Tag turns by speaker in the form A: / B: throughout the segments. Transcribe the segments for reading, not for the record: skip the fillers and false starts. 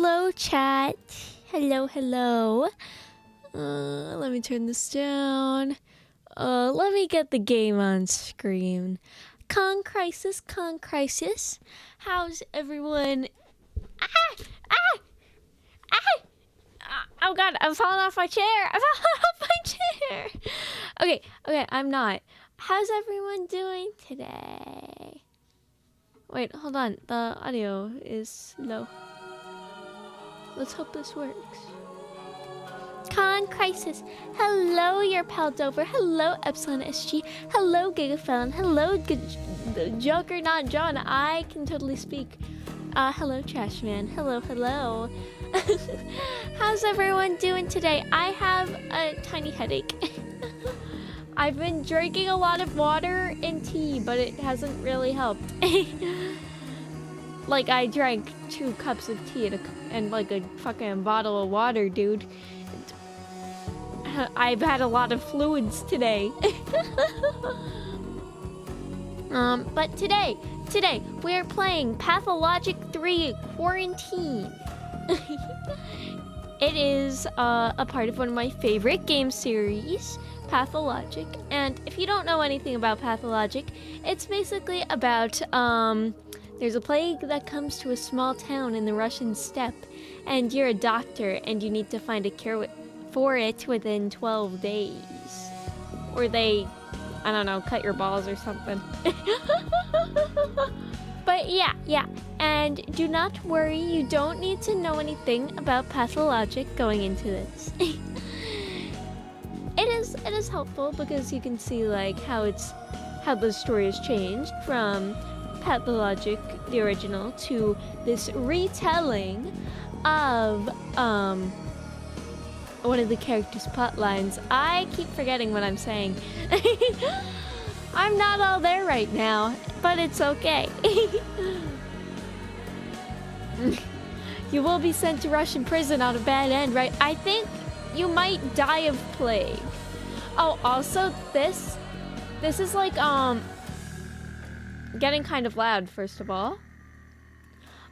A: Hello, chat. Hello, hello. Let me turn this down. Let me get the game on screen. Crisis. How's everyone? Oh god, I'm falling off my chair. Okay, I'm not. How's everyone doing today? Wait, hold on. The audio is low. Let's hope this works. Crisis. Hello, your pal Dover. Hello, Epsilon SG. Hello, Gigafelon. Hello, Juggernaut John. I can totally speak. Hello, Trashman. Hello. How's everyone doing today? I have a tiny headache. I've been drinking a lot of water and tea, but it hasn't really helped. Like, I drank 2 cups of tea and like a fucking bottle of water, dude. I've had a lot of fluids today. But today we're playing Pathologic 3 Quarantine. It is a part of one of my favorite game series, Pathologic. And if you don't know anything about Pathologic, it's basically about there's a plague that comes to a small town in the Russian steppe, and you're a doctor and you need to find a cure for it within 12 days. Or they, I don't know, cut your balls or something. But yeah. And do not worry, you don't need to know anything about Pathologic going into this. It is helpful because you can see like how the story has changed from Pathologic, the original, to this retelling of one of the characters' plot lines. I keep forgetting what I'm saying. I'm not all there right now, but it's okay. You will be sent to Russian prison on a bad end, right? I think you might die of plague. Oh, also this is like getting kind of loud, first of all.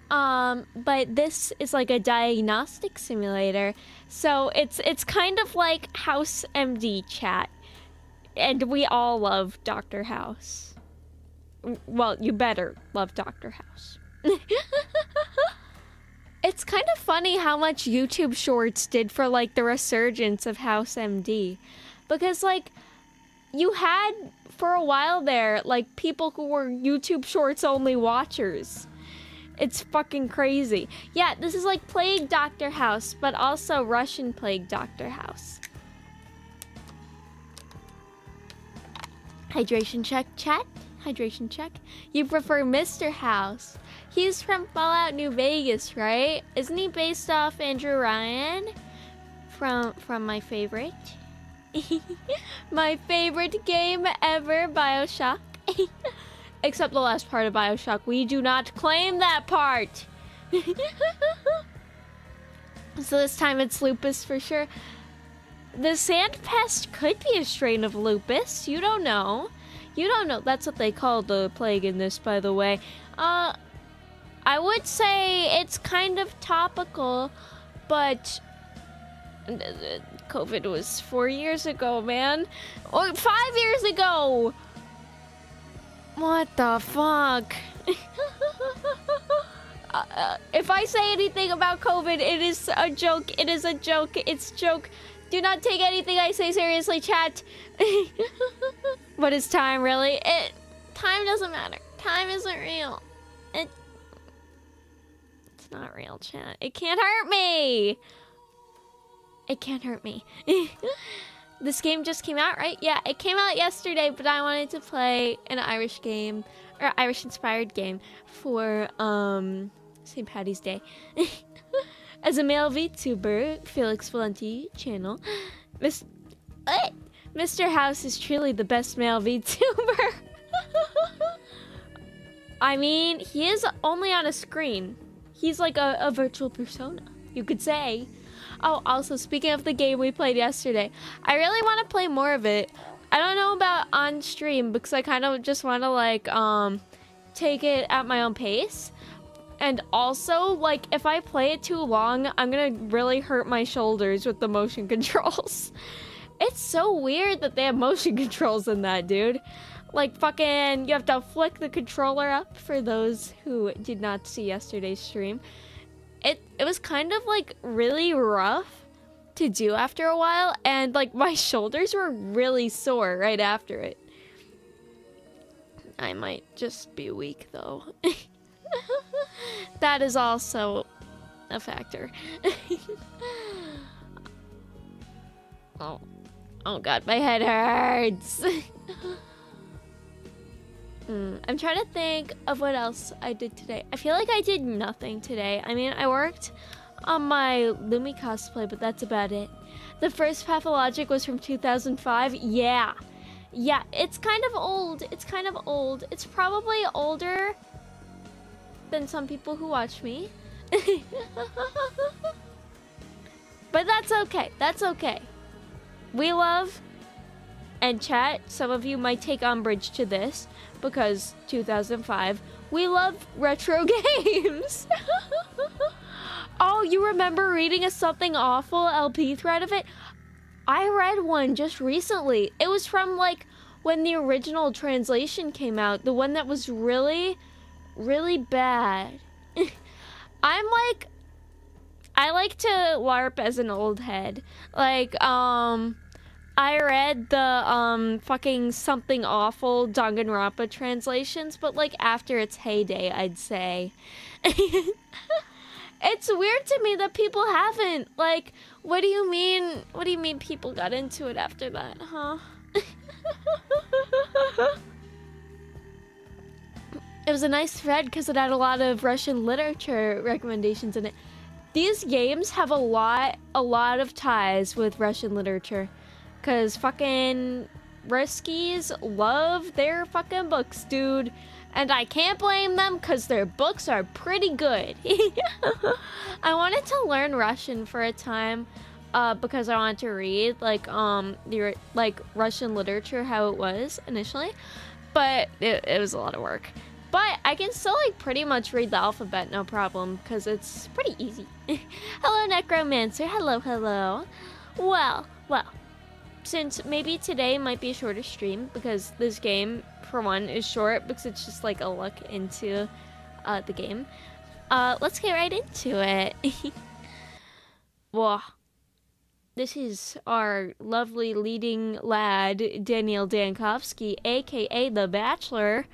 A: But this is like a diagnostic simulator, so it's kind of like House MD chat, and we all love Dr. House. Well, you better love Dr. House. It's kind of funny how much YouTube Shorts did for like the resurgence of House MD, because like you had for a while there like people who were YouTube Shorts only watchers. It's fucking crazy. Yeah, this is like Plague Dr. House, but also Russian Plague Dr. House. Hydration check, chat. Hydration check. You prefer Mr. House. He's from Fallout New Vegas, right? Isn't he based off Andrew Ryan? From my favorite. My favorite game ever, BioShock. Except the last part of BioShock. We do not claim that part. So this time it's lupus for sure. The sand pest could be a strain of lupus. You don't know. That's what they call the plague in this, by the way. I would say it's kind of topical, but COVID was 4 years ago, man. Or 5 years ago. What the fuck? If I say anything about COVID, it is a joke. It's joke. Do not take anything I say seriously, chat. What is time, really? Time doesn't matter. Time isn't real. It's not real, chat. It can't hurt me. This game just came out, right? Yeah, it came out yesterday, but I wanted to play an Irish game, or Irish-inspired game for St. Paddy's Day. As a male VTuber, Felix Valenti channel, Mr. House is truly the best male VTuber. I mean, he is only on a screen. He's like a virtual persona, you could say. Oh, also, speaking of the game we played yesterday, I really want to play more of it. I don't know about on stream because I kind of just want to like take it at my own pace. And also, like, if I play it too long, I'm gonna really hurt my shoulders with the motion controls. It's so weird that they have motion controls in that, dude. Like, fucking, you have to flick the controller up for those who did not see yesterday's stream. It was kind of, like, really rough to do after a while, and, like, my shoulders were really sore right after it. I might just be weak, though. That is also a factor. Oh god, my head hurts. I'm trying to think of what else I did today. I feel like I did nothing today. I mean, I worked on my Lumi cosplay, but that's about it. The first Pathologic was from 2005. Yeah, it's kind of old. It's probably older than some people who watch me. But that's okay. We love, and chat, some of you might take umbrage to this, because 2005, we love retro games. Oh, you remember reading a Something Awful LP thread of it? I read one just recently. It was from, like, when the original translation came out, the one that was really, really bad. I like to LARP as an old head. Like, I read the, fucking Something Awful Danganronpa translations, but, like, after its heyday, I'd say. It's weird to me that people haven't. Like, what do you mean people got into it after that, huh? It was a nice thread because it had a lot of Russian literature recommendations in it. These games have a lot of ties with Russian literature. Because fucking Ruskies love their fucking books, dude. And I can't blame them because their books are pretty good. I wanted to learn Russian for a time because I wanted to read like Russian literature, how it was initially. But it was a lot of work. But I can still like pretty much read the alphabet, no problem, because it's pretty easy. Hello, Necromancer. Hello. Well. Since maybe today might be a shorter stream, because this game, for one, is short, because it's just like a look into the game. Let's get right into it. Well, this is our lovely leading lad, Daniel Dankovsky, aka The Bachelor,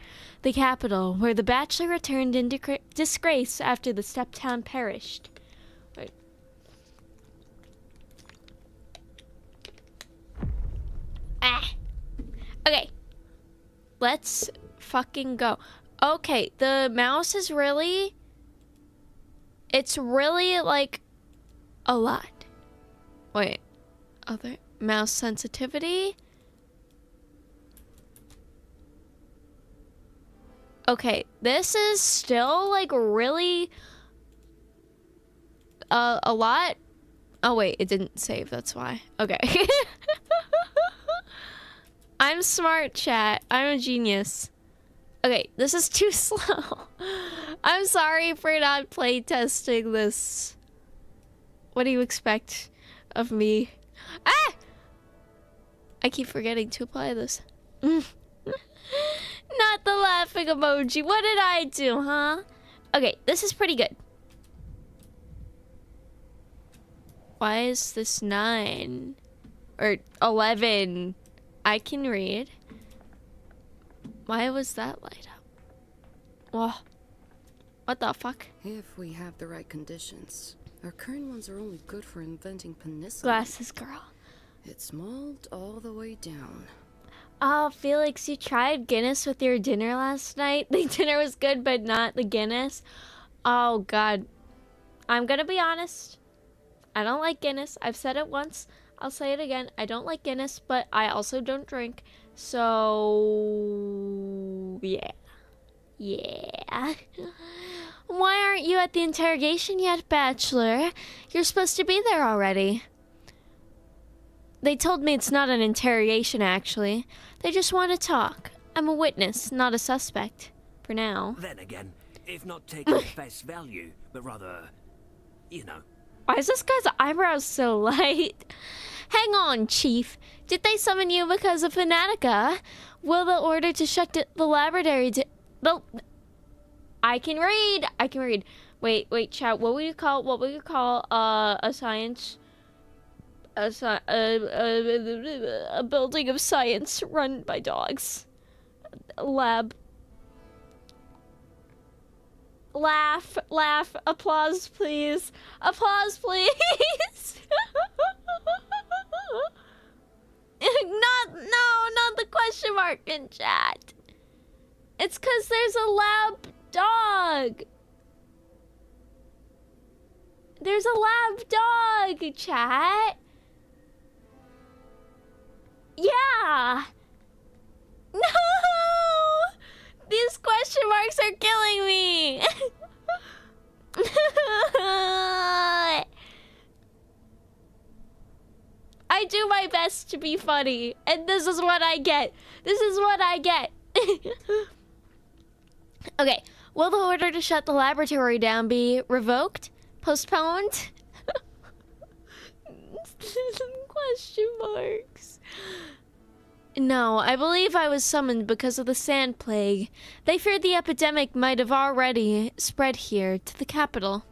A: the capital, where the Bachelor returned in disgrace after the steptown perished. Wait. Okay. Let's fucking go. Okay, the mouse is really... It's really, like, a lot. Wait. Other... Mouse sensitivity? Okay, this is still, like, really... a lot? Oh, wait, it didn't save, that's why. Okay. I'm smart, chat. I'm a genius. Okay, this is too slow. I'm sorry for not playtesting this. What do you expect of me? Ah! I keep forgetting to apply this. Not the laughing emoji. What did I do, huh? Okay, this is pretty good. Why is this 9? Or 11? I can read. Why was that light up? Whoa. What the fuck?
B: If we have the right conditions. Our current ones are only good for inventing penicillin.
A: Glasses girl.
B: It's mold all the way down.
A: Oh, Felix, you tried Guinness with your dinner last night? The dinner was good, but not the Guinness. Oh, God. I'm gonna be honest. I don't like Guinness. I've said it once. I'll say it again. I don't like Guinness, but I also don't drink. So, yeah. Why aren't you at the interrogation yet, Bachelor? You're supposed to be there already. They told me it's not an interrogation, actually. They just want to talk. I'm a witness, not a suspect. For now.
C: Then again, if not taken at face value, but rather, you know.
A: Why is this guy's eyebrows so light? Hang on, Chief. Did they summon you because of Fanatica? Will the order to shut the laboratory I can read. Wait, chat. What would you call a science a building of science run by dogs? Lab. Laugh, applause, please. Applause, please. Not the question mark in chat. It's because there's a lab dog. There's a lab dog, chat. Yeah. No! These question marks are killing me. I do my best to be funny, and this is what I get. Okay, will the order to shut the laboratory down be revoked? Postponed? Question marks. No, I believe I was summoned because of the sand plague. They feared the epidemic might have already spread here to the capital.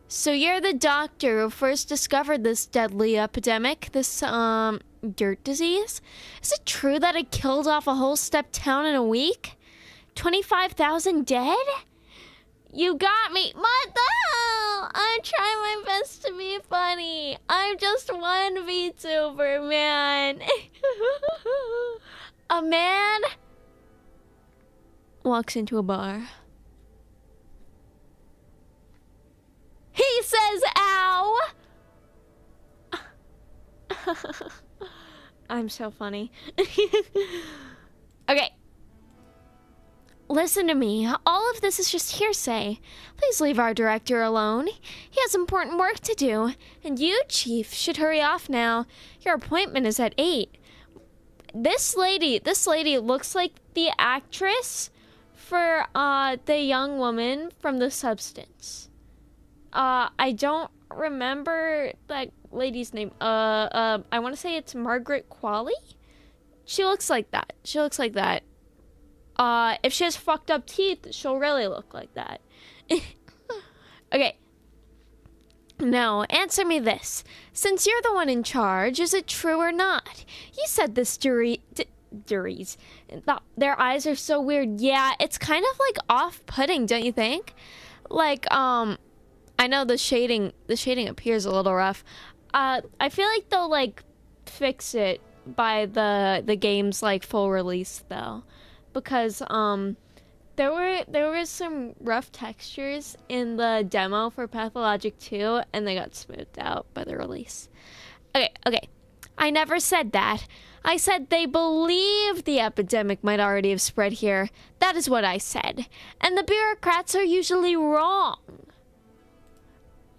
A: So you're the doctor who first discovered this deadly epidemic, this, dirt disease? Is it true that it killed off a whole step town in a week? 25,000 dead? You got me. What the hell? I'm trying my best to be funny. I'm just one VTuber, man. A man walks into a bar. He says, ow! I'm so funny. Okay. Listen to me. All of this is just hearsay. Please leave our director alone. He has important work to do. And you, Chief, should hurry off now. Your appointment is at 8. This lady looks like the actress for the young woman from The Substance. I don't remember that lady's name. I want to say it's Margaret Qualley. She looks like that. If she has fucked up teeth, she'll really look like that. Okay. Now, answer me this. Since you're the one in charge, is it true or not? You said this Duries. Their eyes are so weird. Yeah, it's kind of like off-putting, don't you think? Like, I know the shading appears a little rough. I feel like they'll like fix it by the game's like full release though. Because there were some rough textures in the demo for Pathologic 2 and they got smoothed out by the release. Okay. I never said that. I said they believe the epidemic might already have spread here. That is what I said. And the bureaucrats are usually wrong.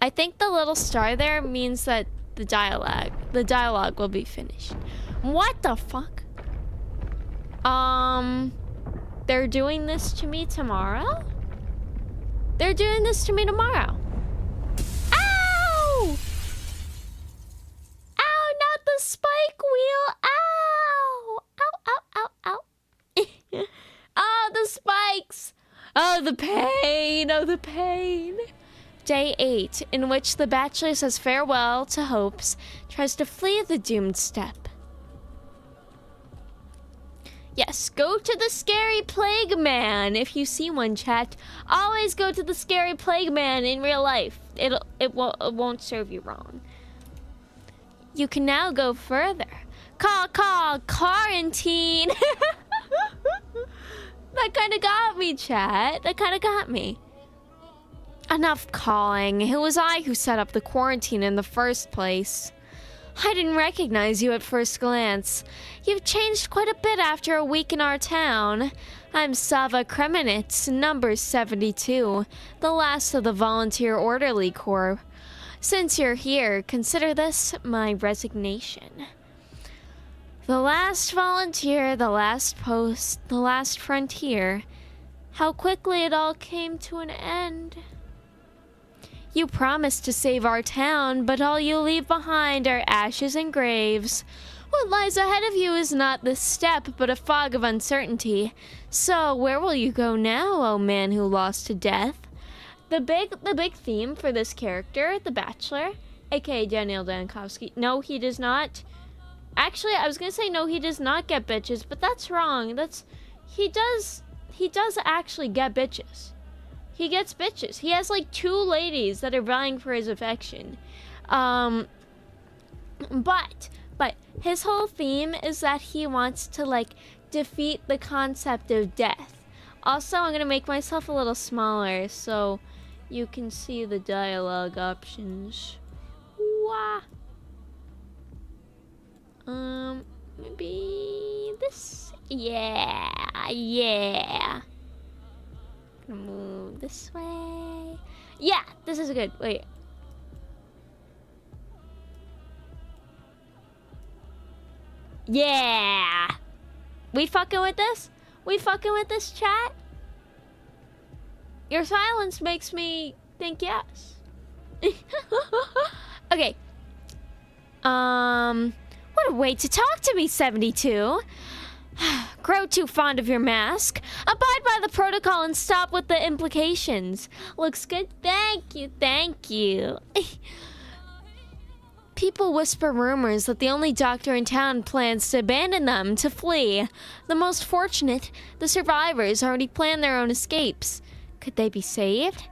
A: I think the little star there means that the dialogue will be finished. What the fuck? They're doing this to me tomorrow? They're doing this to me tomorrow. Ow! Ow, not the spike wheel. Ow! Ow. Oh, the spikes. Oh, the pain. Day 8, in which the Bachelor says farewell to hopes, tries to flee the doomed step. Yes, go to the scary plague man if you see one, chat. Always go to the scary plague man in real life. It won't serve you wrong. You can now go further. Call, quarantine. That kind of got me, chat. That kind of got me. Enough calling. It was I who set up the quarantine in the first place. I didn't recognize you at first glance. You've changed quite a bit after a week in our town. I'm Sava Kremenets, number 72, the last of the Volunteer Orderly Corps. Since you're here, consider this my resignation. The last volunteer, the last post, the last frontier How quickly it all came to an end. You promised to save our town, but all you leave behind are ashes and graves. What lies ahead of you is not this step, but a fog of uncertainty. So, where will you go now, oh man who lost to death? The big theme for this character, the Bachelor, aka Daniel Dankovsky. No, he does not. Actually, I was gonna say no, he does not get bitches, but that's wrong. He does actually get bitches. He gets bitches. He has like 2 ladies that are vying for his affection. But his whole theme is that he wants to like defeat the concept of death. Also, I'm gonna make myself a little smaller so you can see the dialogue options. Wah. Maybe this. Yeah. Gonna move this way. Yeah, this is good. Wait. Yeah. We fucking with this? We fucking with this, chat? Your silence makes me think yes. Okay. What a way to talk to me, 72. Grow too fond of your mask. Abide by the protocol and stop with the implications. Looks good. Thank you. People whisper rumors that the only doctor in town plans to abandon them to flee. The most fortunate, the survivors, already planned their own escapes. Could they be saved?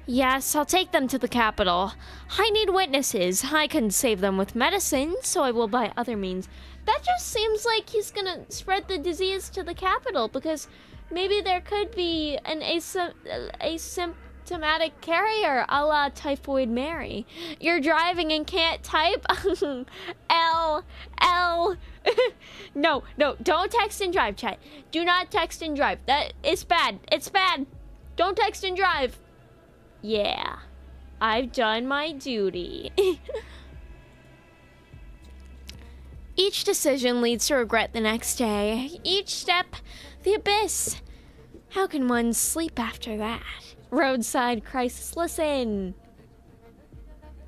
A: Yes, I'll take them to the capital. I need witnesses. I couldn't save them with medicine, so I will by other means. That just seems like he's gonna spread the disease to the capital, because maybe there could be an asymptomatic carrier a la Typhoid Mary. You're driving and can't type? L. No, don't text and drive, chat. Do not text and drive. It's bad. Don't text and drive. Yeah, I've done my duty. Each decision leads to regret the next day. Each step, the abyss. How can one sleep after that? Roadside crisis. Listen.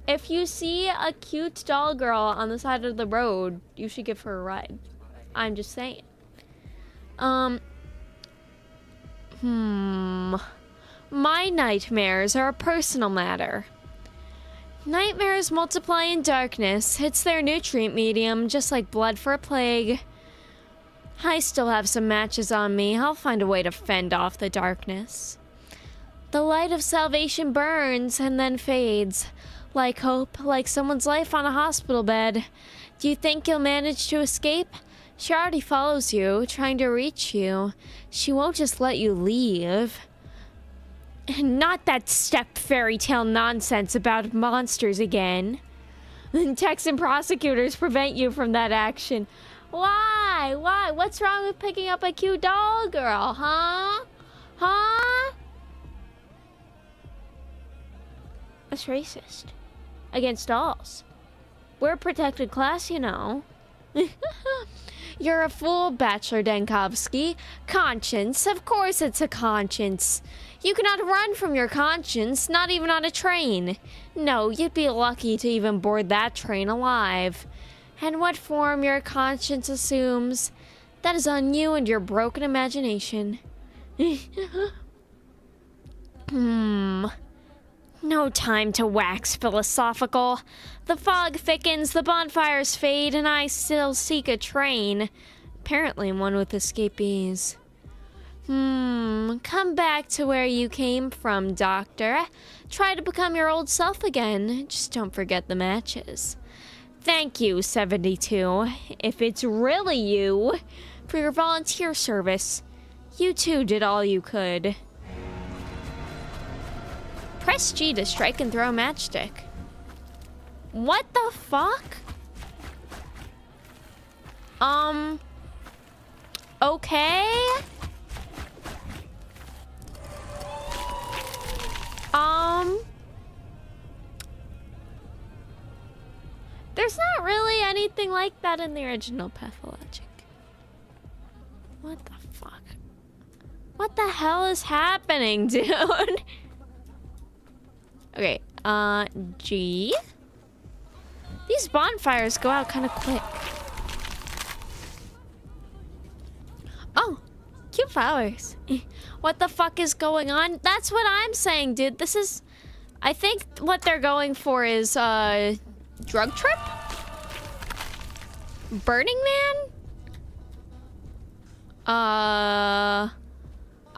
A: If you see a cute doll girl on the side of the road, you should give her a ride. I'm just saying. My nightmares are a personal matter. Nightmares multiply in darkness. It's their nutrient medium, just like blood for a plague. I still have some matches on me. I'll find a way to fend off the darkness. The light of salvation burns and then fades. Like hope, like someone's life on a hospital bed. Do you think you'll manage to escape? She already follows you, trying to reach you. She won't just let you leave. Not that step fairy tale nonsense about monsters again. Texan prosecutors prevent you from that action. Why? What's wrong with picking up a cute doll girl, huh? That's racist. Against dolls. We're a protected class, you know. You're a fool, Bachelor Dankovsky. Conscience, of course it's a conscience. You cannot run from your conscience, not even on a train. No, you'd be lucky to even board that train alive. And what form your conscience assumes, that is on you and your broken imagination. No time to wax philosophical. The fog thickens, the bonfires fade, and I still seek a train. Apparently one with escapees. Come back to where you came from, Doctor. Try to become your old self again. Just don't forget the matches. Thank you, 72, if it's really you, for your volunteer service. You too did all you could. Press G to strike and throw a matchstick. What the fuck? Okay. There's not really anything like that in the original Pathologic. What the fuck? What the hell is happening, dude? Okay, G. These bonfires go out kind of quick. Oh, cute flowers. What the fuck is going on? That's what I'm saying, dude. This is... I think what they're going for is, drug trip? Burning Man?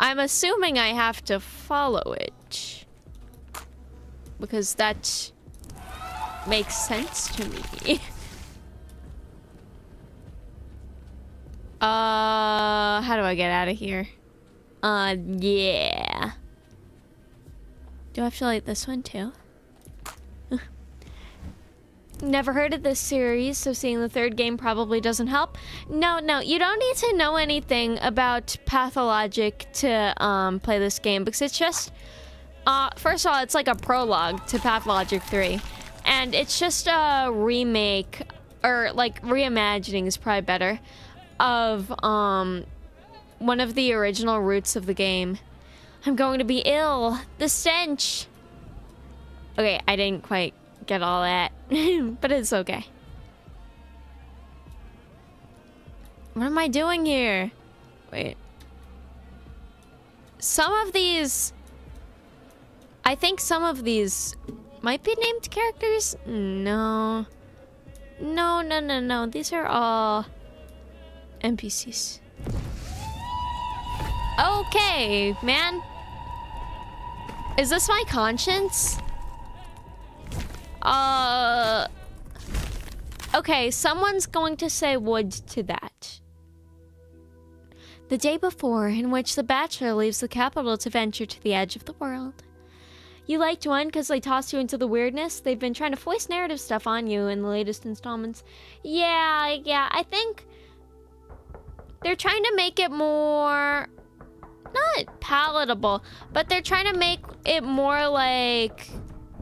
A: I'm assuming I have to follow it. Because that makes sense to me. How do I get out of here? Yeah. Do I have to light this one too? Never heard of this series, so seeing the third game probably doesn't help. No, you don't need to know anything about Pathologic to play this game, because it's just first of all, it's like a prologue to Pathologic 3, and it's just a remake, or like reimagining is probably better, of one of the original roots of the game. I'm going to be ill. The stench. Okay, I didn't quite get all that, but it's okay. What am I doing here? Wait. Some of these... I think some of these might be named characters? No. No. These are all NPCs. Okay, man. Is this my conscience? Okay, someone's going to say wood to that. The day before, in which the bachelor leaves the capital to venture to the edge of the world. You liked one because they tossed you into the weirdness? They've been trying to foist narrative stuff on you in the latest installments. Yeah, I think they're trying to make it more... not palatable, but they're trying to make it more like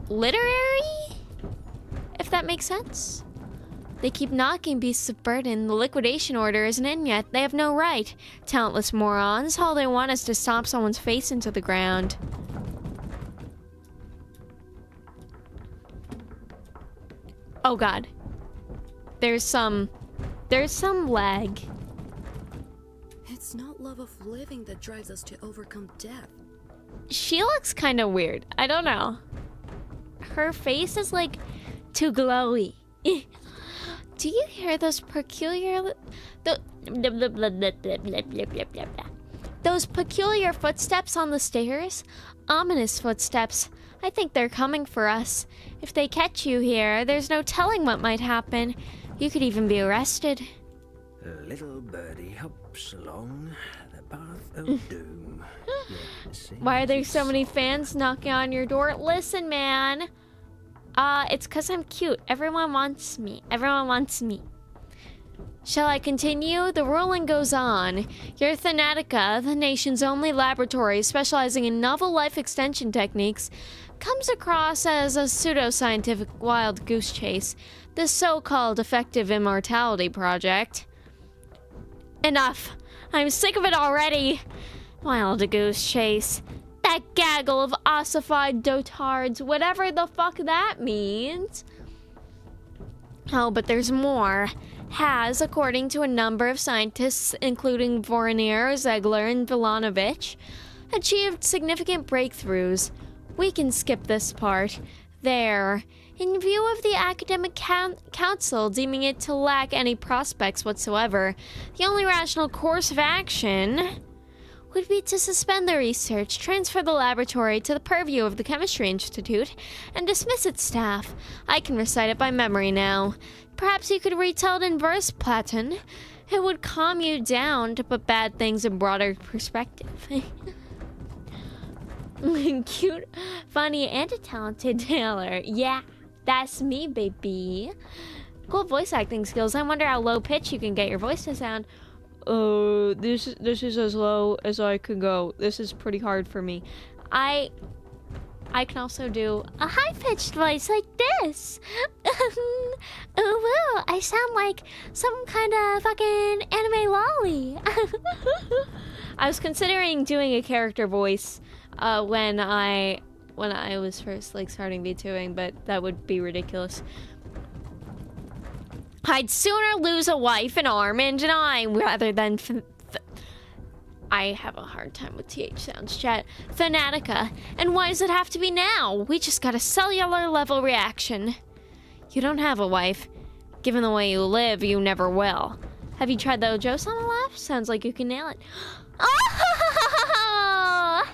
A: literary, if that makes sense. They keep knocking beasts of burden. The liquidation order isn't in yet. They have no right. Talentless morons. All they want is to stomp someone's face into the ground. Oh god. There's some lag.
B: It's not love of living that drives us to overcome death.
A: She looks kind of weird. I don't know. Her face is like too glowy. Do you hear those peculiar... those peculiar footsteps on the stairs? Ominous footsteps. I think they're coming for us. If they catch you here, there's no telling what might happen. You could even be arrested.
C: A little birdie hops along the path of doom.
A: Why are there so many fans knocking on your door? Listen, man. It's 'cause I'm cute. Everyone wants me. Shall I continue? The ruling goes on. Your Thanatica, the nation's only laboratory specializing in novel life extension techniques, comes across as a pseudoscientific wild goose chase. This so-called effective immortality project. Enough. I'm sick of it already. Wild goose chase. That gaggle of ossified dotards, whatever the fuck that means. Oh, but there's more. Has, according to a number of scientists, including Voronir, Zegler, and Vilanovich, achieved significant breakthroughs. We can skip this part. There. In view of the academic council deeming it to lack any prospects whatsoever, the only rational course of action would be to suspend the research, transfer the laboratory to the purview of the Chemistry Institute, and dismiss its staff. I can recite it by memory now. Perhaps you could retell it in verse, Platon. It would calm you down to put bad things in broader perspective. Cute, funny, and a talented Taylor. Yeah, that's me, baby. Cool voice acting skills. I wonder how low pitch you can get your voice to sound. This is as low as I can go. This is pretty hard for me. I can also do a high-pitched voice like this. Oh, wow, I sound like some kind of fucking anime lolly. I was considering doing a character voice when I was first like starting VTubing, but that would be ridiculous. I'd sooner lose a wife, an arm, and an eye rather than I have a hard time with TH sounds, chat. Fanatica. And why does it have to be now? We just got a cellular level reaction. You don't have a wife. Given the way you live, you never will. Have you tried the Ojo-sama laugh? Sounds like you can nail it. Oh!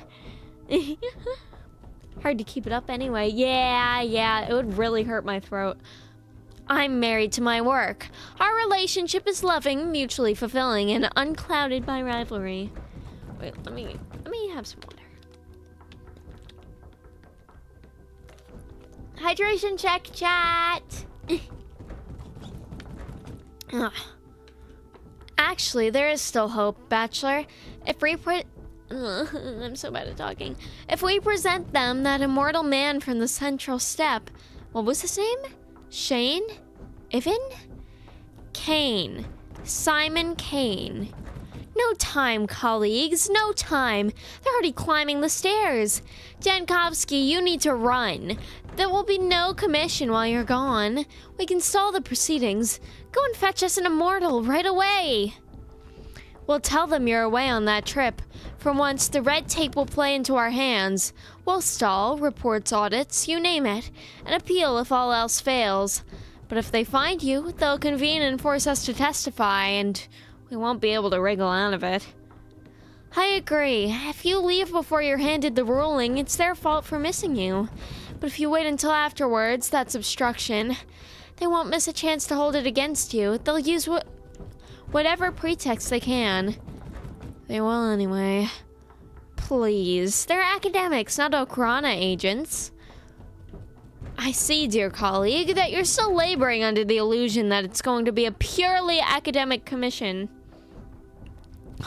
A: Hard to keep it up anyway. Yeah, it would really hurt my throat. I'm married to my work. Our relationship is loving, mutually fulfilling, and unclouded by rivalry. Wait, let me have some water. Hydration check, chat. Actually, there is still hope, Bachelor. If we I'm so bad at talking. If we present them that immortal man from the central step, what was his name? Shane? Ivan? Kane. Simon Kane. No time, colleagues, no time. They're already climbing the stairs. Dankovsky, you need to run. There will be no commission while you're gone. We can stall the proceedings. Go and fetch us an immortal right away. We'll tell them you're away on that trip. For once, the red tape will play into our hands. We'll stall, reports, audits, you name it, and appeal if all else fails. But if they find you, they'll convene and force us to testify, and we won't be able to wriggle out of it. I agree. If you leave before you're handed the ruling, it's their fault for missing you. But if you wait until afterwards, that's obstruction. They won't miss a chance to hold it against you. They'll use whatever pretext they can. They will anyway. Please. They're academics, not Okrana agents. I see, dear colleague, that you're still laboring under the illusion that it's going to be a purely academic commission.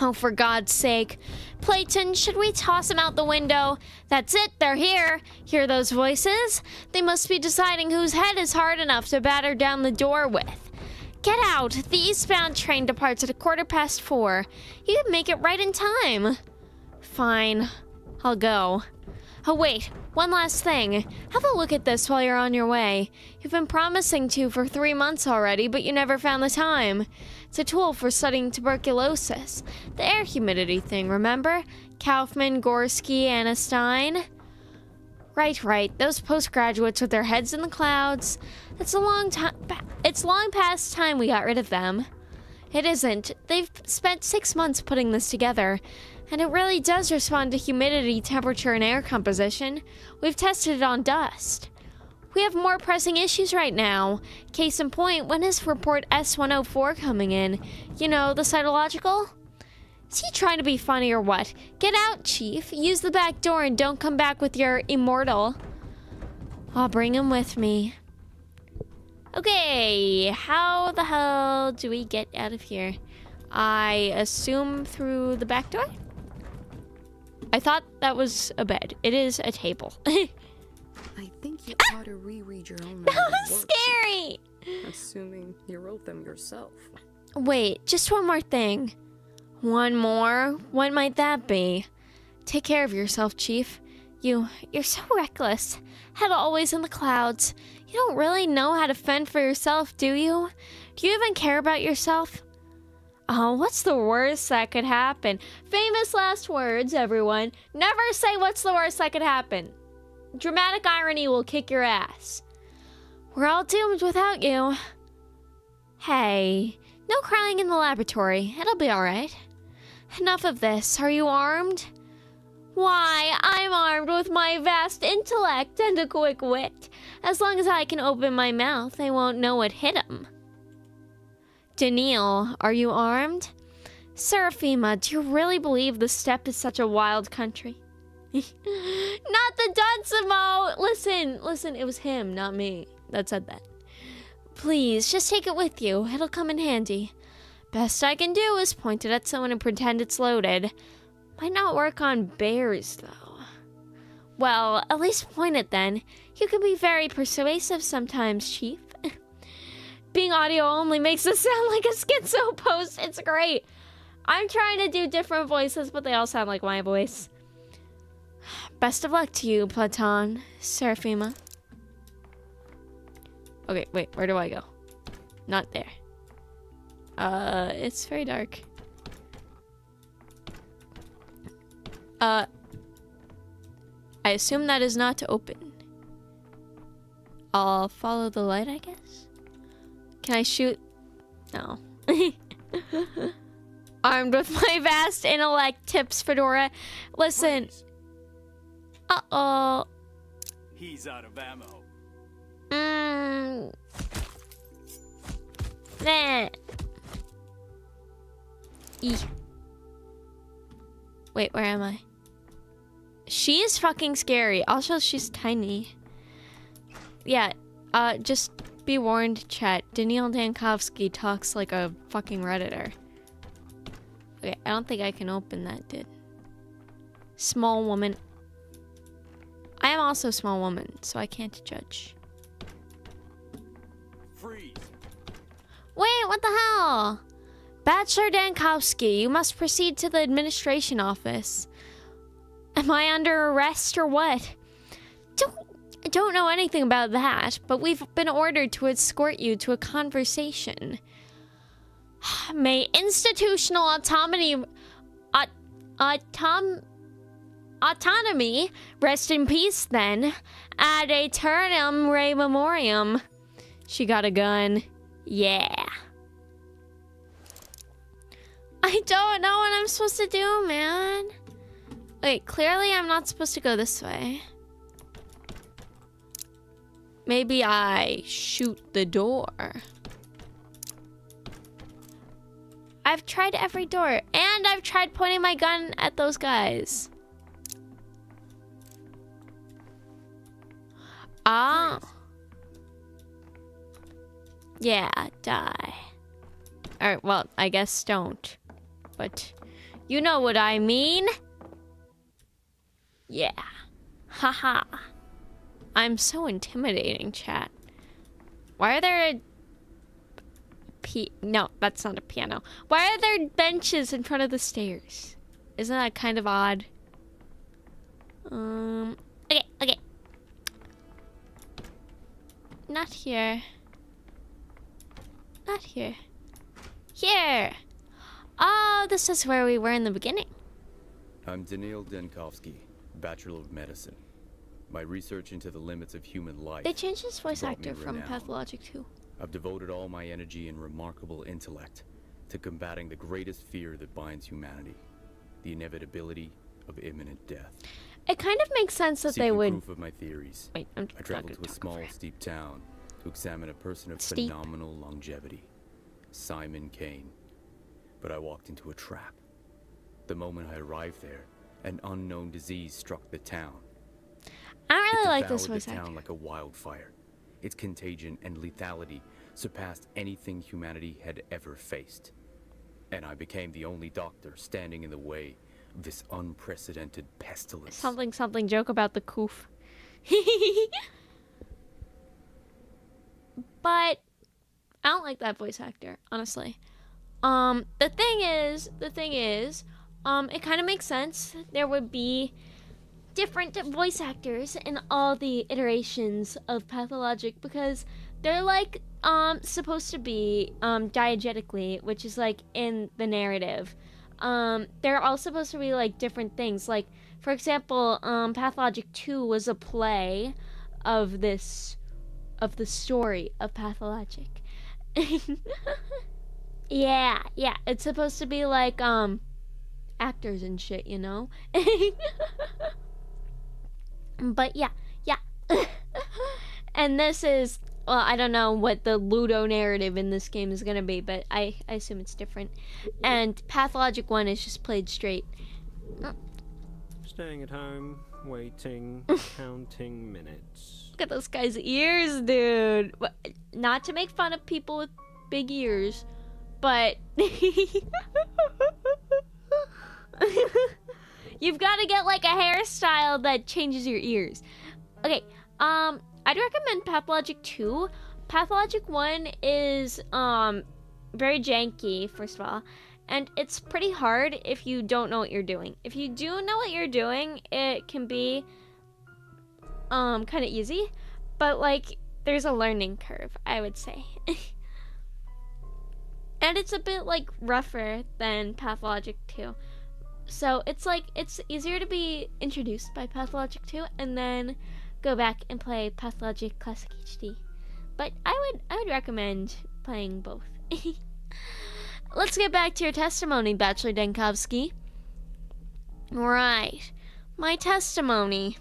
A: Oh, for God's sake. Playton, should we toss him out the window? That's it, they're here. Hear those voices? They must be deciding whose head is hard enough to batter down the door with. Get out. The eastbound train departs at 4:15. You can make it right in time. Fine. I'll go. Oh, wait. One last thing. Have a look at this while you're on your way. You've been promising to for 3 months already, but you never found the time. It's a tool for studying tuberculosis. The air humidity thing, remember? Kaufman, Gorski, Anna Stein. Right. Those postgraduates with their heads in the clouds. It's long past time we got rid of them. It isn't. They've spent 6 months putting this together. And it really does respond to humidity, temperature, and air composition. We've tested it on dust. We have more pressing issues right now. Case in point, when is report S104 coming in? You know, the cytological? Is he trying to be funny or what? Get out, Chief. Use the back door and don't come back with your immortal. I'll bring him with me. Okay, how the hell do we get out of here? I assume through the back door? I thought that was a bed. It is a table.
B: I think you ought to reread your own.
A: That was scary!
B: Assuming you wrote them yourself.
A: Wait, just one more thing. One more? What might that be? Take care of yourself, Chief. You're so reckless. Head always in the clouds. You don't really know how to fend for yourself, do you? Do you even care about yourself? Oh, what's the worst that could happen? Famous last words, everyone. Never say what's the worst that could happen. Dramatic irony will kick your ass. We're all doomed without you. Hey, no crying in the laboratory. It'll be all right. Enough of this. Are you armed? Why, I'm armed with my vast intellect and a quick wit. As long as I can open my mouth, they won't know what hit 'em. Daniil, are you armed? Seraphima, do you really believe the steppe is such a wild country? Not the dunce emote! Listen, it was him, not me, that said that. Please, just take it with you. It'll come in handy. Best I can do is point it at someone and pretend it's loaded. Might not work on bears, though. Well, at least point it then. You can be very persuasive sometimes, Chief. Being audio only makes us sound like a schizo post. It's great. I'm trying to do different voices, but they all sound like my voice. Best of luck to you, Platon, Seraphima. Okay, wait, where do I go? Not there. It's very dark. I assume that is not to open. I'll follow the light, I guess. Can I shoot? No. Armed with my vast intellect tips, Fedora. Listen. Uh-oh.
D: He's out of ammo.
A: Nah. Wait, where am I? She is fucking scary. Also, she's tiny. Yeah, just be warned, chat. Daniil Dankovsky talks like a fucking Redditor. Okay, I don't think I can open that, dude. Small woman. I am also a small woman, so I can't judge.
D: Freeze.
A: Wait, what the hell? Bachelor Dankowski, you must proceed to the administration office. Am I under arrest or what? I don't know anything about that, but we've been ordered to escort you to a conversation. May institutional autonomy rest in peace then, ad aeternum re memoriam. She got a gun. Yeah. I don't know what I'm supposed to do, man. Wait, clearly I'm not supposed to go this way. Maybe I shoot the door. I've tried every door, and I've tried pointing my gun at those guys. Ah. Yeah, die. Alright, well, I guess don't. But you know what I mean. Yeah. Haha. I'm so intimidating, chat. Why are there no, that's not a piano. Why are there benches in front of the stairs? Isn't that kind of odd? Okay. Not here. Not here. Here! Oh, this is where we were in the beginning.
E: I'm Daniil Denkovsky, Bachelor of Medicine. My research into the limits of human life.
A: They changed his voice
E: brought me
A: actor from
E: renown.
A: Pathologic too.
E: I've devoted all my energy and remarkable intellect to combating the greatest fear that binds humanity, the inevitability of imminent death.
A: It kind of makes sense that they
E: Seeking
A: would.
E: proof of my theories,
A: Wait, I'm
E: I
A: not
E: traveled
A: gonna
E: to a
A: talk
E: small,
A: over it.
E: steep town to examine a person of
A: Steep.
E: phenomenal longevity, Simon Kane. But I walked into a trap. The moment I arrived there, an unknown disease struck the town.
A: I don't really
E: It
A: like this
E: devoured
A: voice
E: the town
A: actor.
E: like a wildfire. Its contagion and lethality surpassed anything humanity had ever faced. And I became the only doctor standing in the way of this unprecedented pestilence.
A: Something joke about the coof. But I don't like that voice actor, honestly. The thing is, it kind of makes sense. There would be different voice actors in all the iterations of Pathologic because they're like supposed to be diegetically, which is like in the narrative. They're all supposed to be like different things. Like for example, Pathologic 2 was a play of the story of Pathologic. yeah, it's supposed to be like actors and shit, you know? But yeah. And this is, well, I don't know what the Ludo narrative in this game is gonna be, but I assume it's different. And Pathologic 1 is just played straight.
F: Staying at home, waiting, counting minutes.
A: Look at those guy's ears, dude. Not to make fun of people with big ears, but you've got to get like a hairstyle that changes your ears. Okay, I'd recommend Pathologic 2. Pathologic 1 is very janky, first of all, And it's pretty hard if you don't know what you're doing. If you do know what you're doing, it can be kind of easy, but like there's a learning curve, I would say. And it's a bit like rougher than Pathologic 2. So it's like it's easier to be introduced by Pathologic 2 and then go back and play Pathologic Classic HD. But I would recommend playing both. Let's get back to your testimony, Bachelor Denkovsky. Right. My testimony.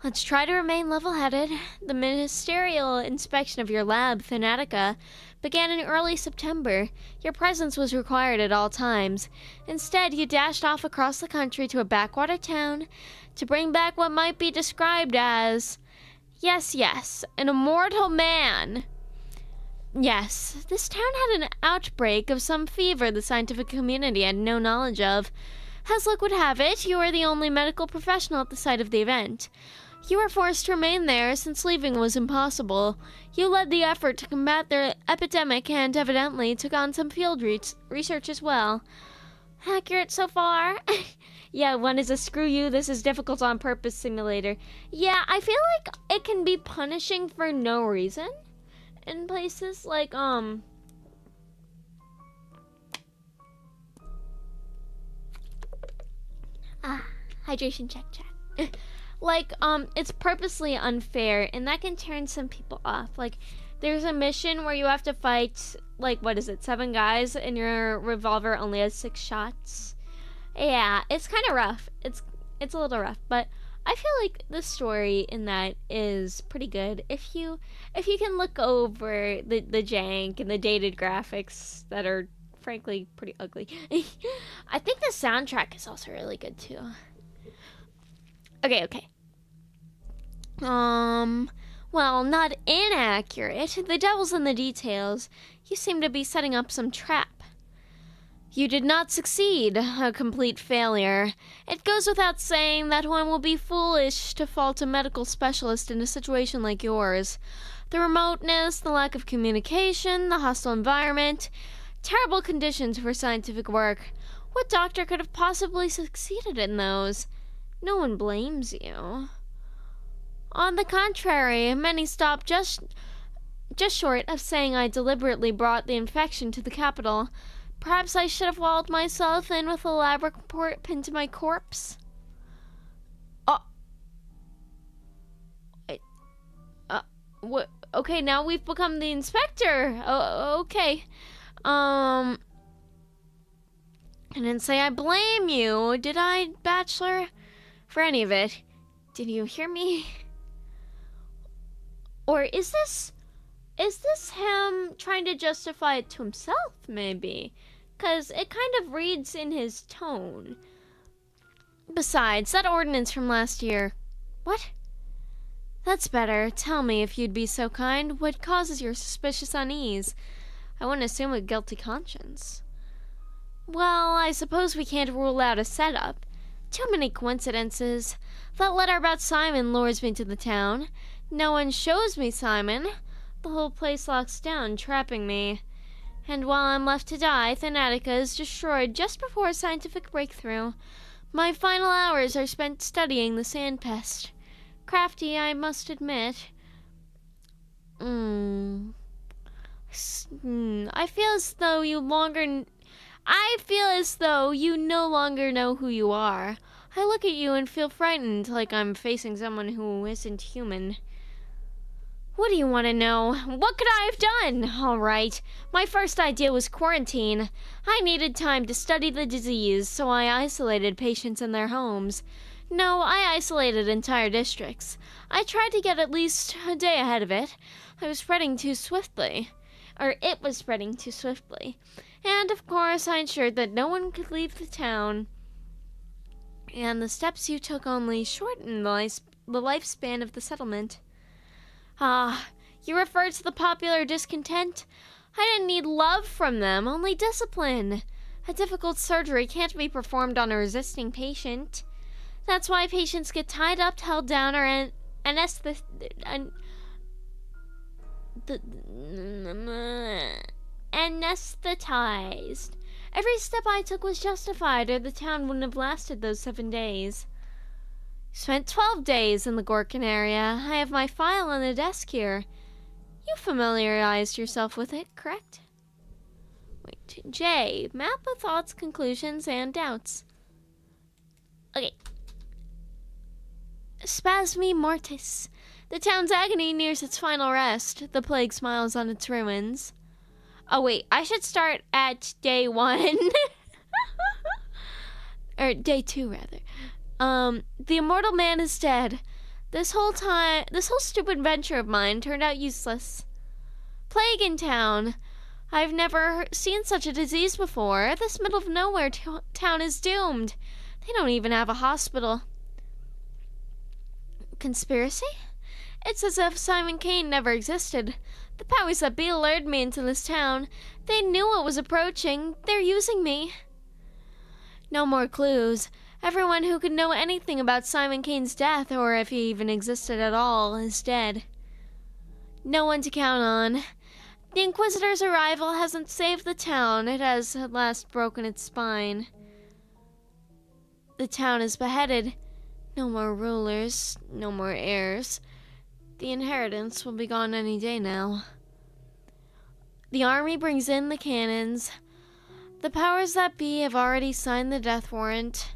A: Let's try to remain level-headed. The ministerial inspection of your lab, Thanatica, began in early September. Your presence was required at all times. Instead, you dashed off across the country to a backwater town to bring back what might be described as, yes, an immortal man. Yes, this town had an outbreak of some fever the scientific community had no knowledge of. As luck would have it, you were the only medical professional at the site of the event. You were forced to remain there since leaving was impossible. You led the effort to combat the epidemic and evidently took on some field research as well. Accurate so far? Yeah, one is a screw you, this is difficult on purpose simulator. Yeah, I feel like it can be punishing for no reason in places like, hydration check. Like, it's purposely unfair, and that can turn some people off. Like, there's a mission where you have to fight, like, 7 guys, and your revolver only has 6 shots. Yeah, it's kind of rough. It's a little rough, but I feel like the story in that is pretty good. If you can look over the jank and the dated graphics that are, frankly, pretty ugly. I think the soundtrack is also really good, too. Okay. Well, not inaccurate. The devil's in the details. You seem to be setting up some trap. You did not succeed. A complete failure. It goes without saying that one will be foolish to fault a medical specialist in a situation like yours. The remoteness, the lack of communication, the hostile environment, terrible conditions for scientific work. What doctor could have possibly succeeded in those? No one blames you. On the contrary, many stopped just short of saying I deliberately brought the infection to the capital. Perhaps I should have walled myself in with a lab report pinned to my corpse. What? Okay, now we've become the inspector. Oh, okay. I didn't say I blame you, did I, Bachelor? For any of it. Did you hear me? Or is this him trying to justify it to himself, maybe? 'Cause it kind of reads in his tone. Besides, that ordinance from last year. What? That's better. Tell me, if you'd be so kind, what causes your suspicious unease? I wouldn't assume a guilty conscience. Well, I suppose we can't rule out a setup. Too many coincidences. That letter about Simon lures me to the town. No one shows me Simon. The whole place locks down, trapping me. And while I'm left to die, Thanatica is destroyed just before a scientific breakthrough. My final hours are spent studying the sand pest. Crafty, I must admit. I feel as though you no longer know who you are. I look at you and feel frightened, like I'm facing someone who isn't human. What do you want to know? What could I have done? All right. My first idea was quarantine. I needed time to study the disease, so I isolated patients in their homes. No, I isolated entire districts. I tried to get at least a day ahead of it. It was spreading too swiftly. And, of course, I ensured that no one could leave the town. And the steps you took only shortened the lifespan of the settlement. You refer to the popular discontent? I didn't need love from them, only discipline. A difficult surgery can't be performed on a resisting patient. That's why patients get tied up, held down, or anesthetized. Every step I took was justified, or the town wouldn't have lasted those 7 days. Spent 12 days in the Gorkin area. I have my file on the desk here. You familiarized yourself with it, correct? Wait, J. Map of thoughts, conclusions, and doubts. Okay. Spasmi mortis. The town's agony nears its final rest. The plague smiles on its ruins. Oh wait, I should start at day 1. Or day 2, rather. The immortal man is dead. This whole stupid venture of mine turned out useless. Plague in town. I've never seen such a disease before. This middle of nowhere town is doomed. They don't even have a hospital. Conspiracy? It's as if Simon Kane never existed. The powers that be lured me into this town. They knew what was approaching. They're using me. No more clues. Everyone who could know anything about Simon Kane's death, or if he even existed at all, is dead. No one to count on. The Inquisitor's arrival hasn't saved the town. It has at last broken its spine. The town is beheaded. No more rulers, no more heirs. The inheritance will be gone any day now. The army brings in the cannons. The powers that be have already signed the death warrant.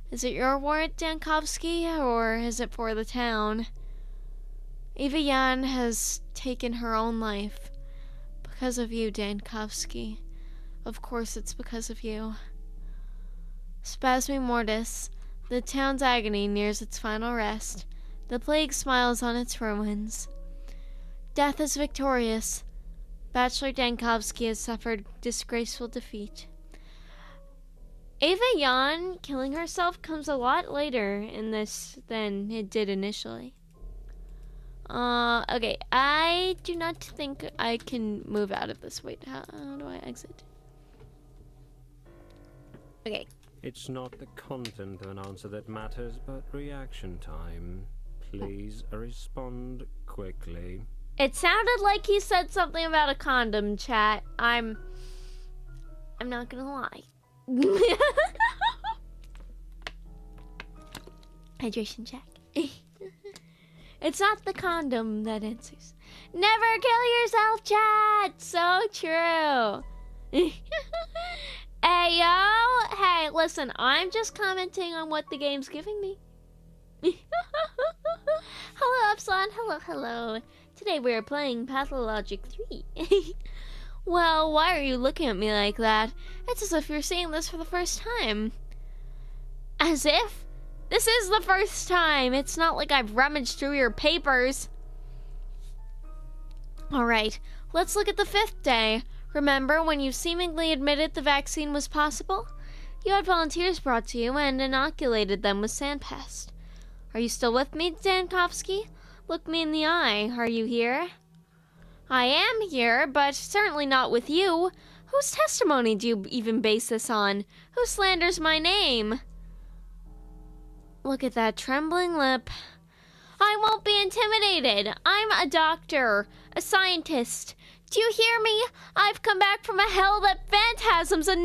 A: Is it your warrant, Dankovsky, or is it for the town? Eva Yan has taken her own life. Because of you, Dankovsky. Of course it's because of you. Spasmi mortis. The town's agony nears its final rest. The plague smiles on its ruins. Death is victorious. Bachelor Dankovsky has suffered disgraceful defeat. Eva Yan killing herself comes a lot later in this than it did initially. Okay, I do not think I can move out of this. Wait, how do I exit? Okay.
F: It's not the content of an answer that matters, but reaction time. Please respond quickly.
A: It sounded like he said something about a condom, chat. I'm not gonna lie. Hydration check. It's not the condom that answers. Never kill yourself, chat! So true. Hey, yo! Hey, listen, I'm just commenting on what the game's giving me. Hello, Epsilon. Hello. Today we are playing Pathologic 3. Well, why are you looking at me like that? It's as if you're seeing this for the first time. As if? This is the first time. It's not like I've rummaged through your papers. Alright, let's look at the 5th day. Remember when you seemingly admitted the vaccine was possible? You had volunteers brought to you and inoculated them with sandpest. Are you still with me, Dankovsky? Look me in the eye. Are you here? I am here, but certainly not with you. Whose testimony do you even base this on? Who slanders my name? Look at that trembling lip. I won't be intimidated. I'm a doctor, a scientist. Do you hear me? I've come back from a hell that phantasms of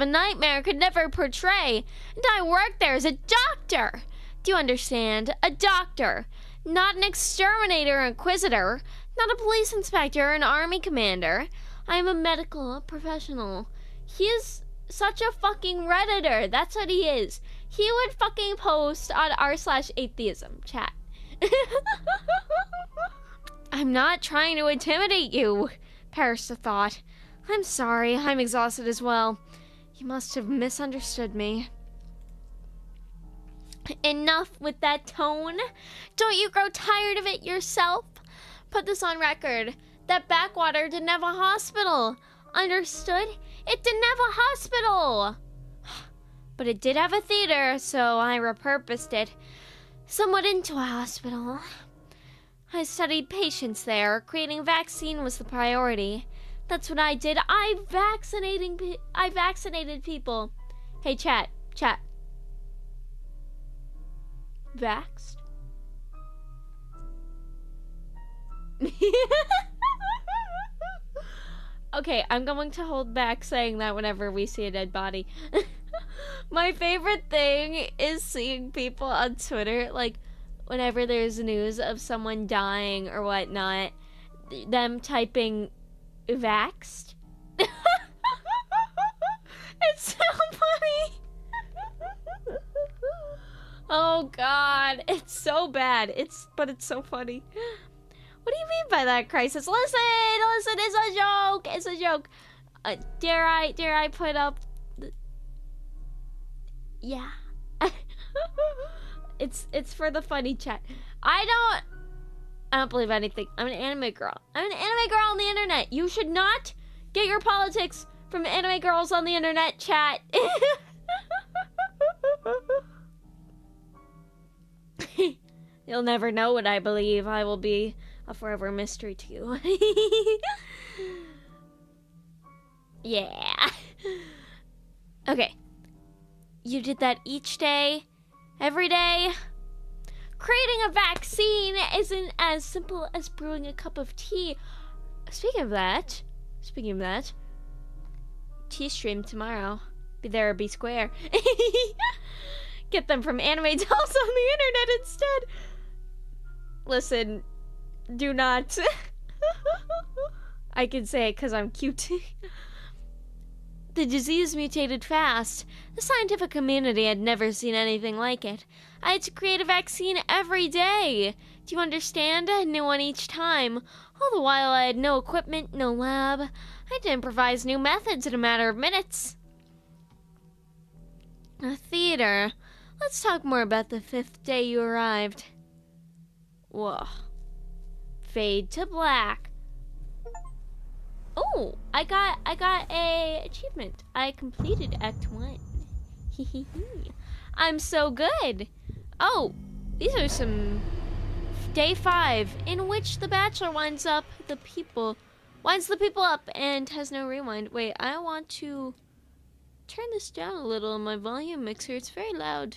A: a nightmare could never portray. And I work there as a doctor. Do you understand? A doctor. Not an exterminator or inquisitor. Not a police inspector or an army commander. I'm a medical professional. He is such a fucking Redditor. That's what he is. He would fucking post on r/atheism chat. I'm not trying to intimidate you, Parista thought. I'm sorry, I'm exhausted as well. You must have misunderstood me. Enough with that tone. Don't you grow tired of it yourself? Put this on record. That backwater didn't have a hospital. Understood? It didn't have a hospital. But it did have a theater, so I repurposed it somewhat into a hospital. I studied patients there. Creating a vaccine was the priority. That's what I did. I vaccinated people. Hey, chat. Vaxxed? Okay, I'm going to hold back saying that whenever we see a dead body. My favorite thing is seeing people on Twitter, like, whenever there's news of someone dying or whatnot, them typing vaxxed. It's so funny. Oh god, it's so bad. But it's so funny. What do you mean by that, Crisis? Listen, it's a joke. It's a joke. Dare I put up? Yeah. It's for the funny chat. I don't believe anything. I'm an anime girl. I'm an anime girl on the internet. You should not get your politics from anime girls on the internet, chat. You'll never know what I believe. I will be a forever mystery to you. Yeah. Okay. You did that each day? Every day? Creating a vaccine isn't as simple as brewing a cup of tea. Speaking of that, tea stream tomorrow. Be there or be square. Get them from anime dolls on the internet instead. Listen, do not. I can say it because I'm cute. The disease mutated fast. The scientific community had never seen anything like it. I had to create a vaccine every day. Do you understand? A new one each time. All the while I had no equipment, no lab. I had to improvise new methods in a matter of minutes. A theater. Let's talk more about the 5th day you arrived. Whoa. Fade to black. Oh, I got a achievement. I completed Act 1. I'm so good. Oh, these are some day 5 in which the Bachelor winds the people up and has no rewind. Wait, I want to turn this down a little in my volume mixer. It's very loud.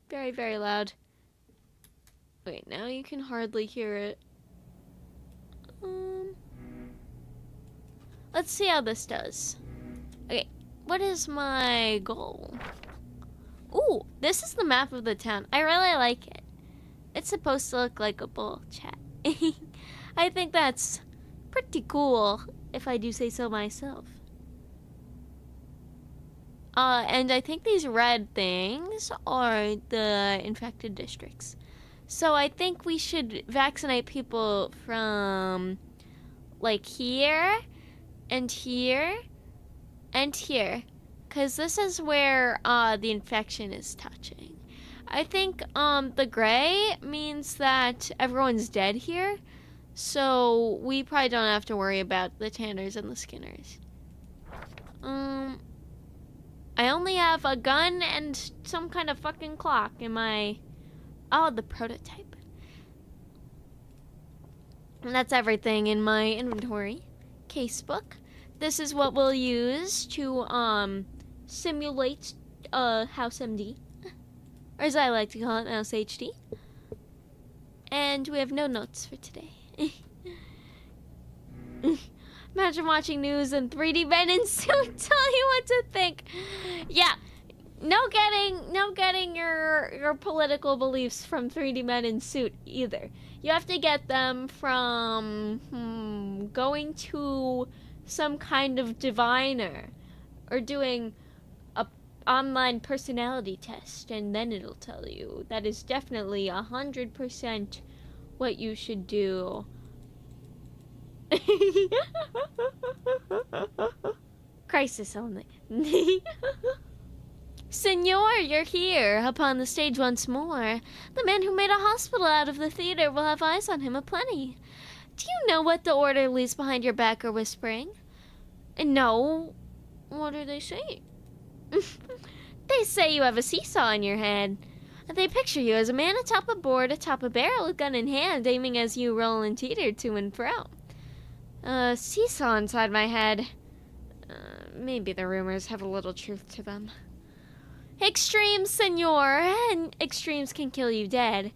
A: Very, very loud. Wait, now you can hardly hear it. Let's see how this does. Okay, what is my goal? Ooh, this is the map of the town. I really like it. It's supposed to look like a bowl, chat. I think that's pretty cool, if I do say so myself. And I think these red things are the infected districts. So I think we should vaccinate people from, like, here, and here, and here. Because this is where the infection is touching. I think the gray means that everyone's dead here. So we probably don't have to worry about the tanners and the skinners. I only have a gun and some kind of fucking clock in my... Oh, the prototype. And that's everything in my inventory. Casebook. This is what we'll use to simulate House MD. Or as I like to call it, House HD. And we have no notes for today. Imagine watching news and 3D men in suit tell you what to think. Yeah, no getting your political beliefs from 3D men in suit either. You have to get them from going to some kind of diviner or doing a online personality test, and then it'll tell you. That is definitely 100% what you should do. Crisis only. Senor, you're here, upon the stage once more. The man who made a hospital out of the theater will have eyes on him aplenty. Do you know what the orderlies behind your back are whispering? No. What are they saying? They say you have a seesaw in your head. They picture you as a man atop a board, atop a barrel, a gun in hand, aiming as you roll and teeter to and fro. Seesaw inside my head. Maybe the rumors have a little truth to them. Extremes, senor, and extremes can kill you dead.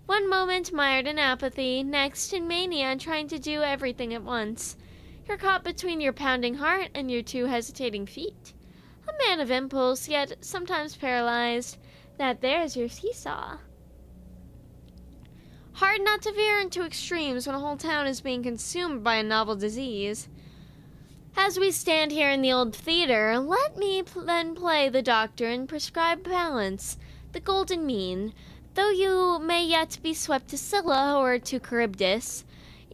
A: One moment mired in apathy, next in mania and trying to do everything at once. You're caught between your pounding heart and your two hesitating feet. A man of impulse, yet sometimes paralyzed. That there's your seesaw. Hard not to veer into extremes when a whole town is being consumed by a novel disease. As we stand here in the old theater, let me then play the doctor and prescribe balance, the golden mean. Though you may yet be swept to Scylla or to Charybdis,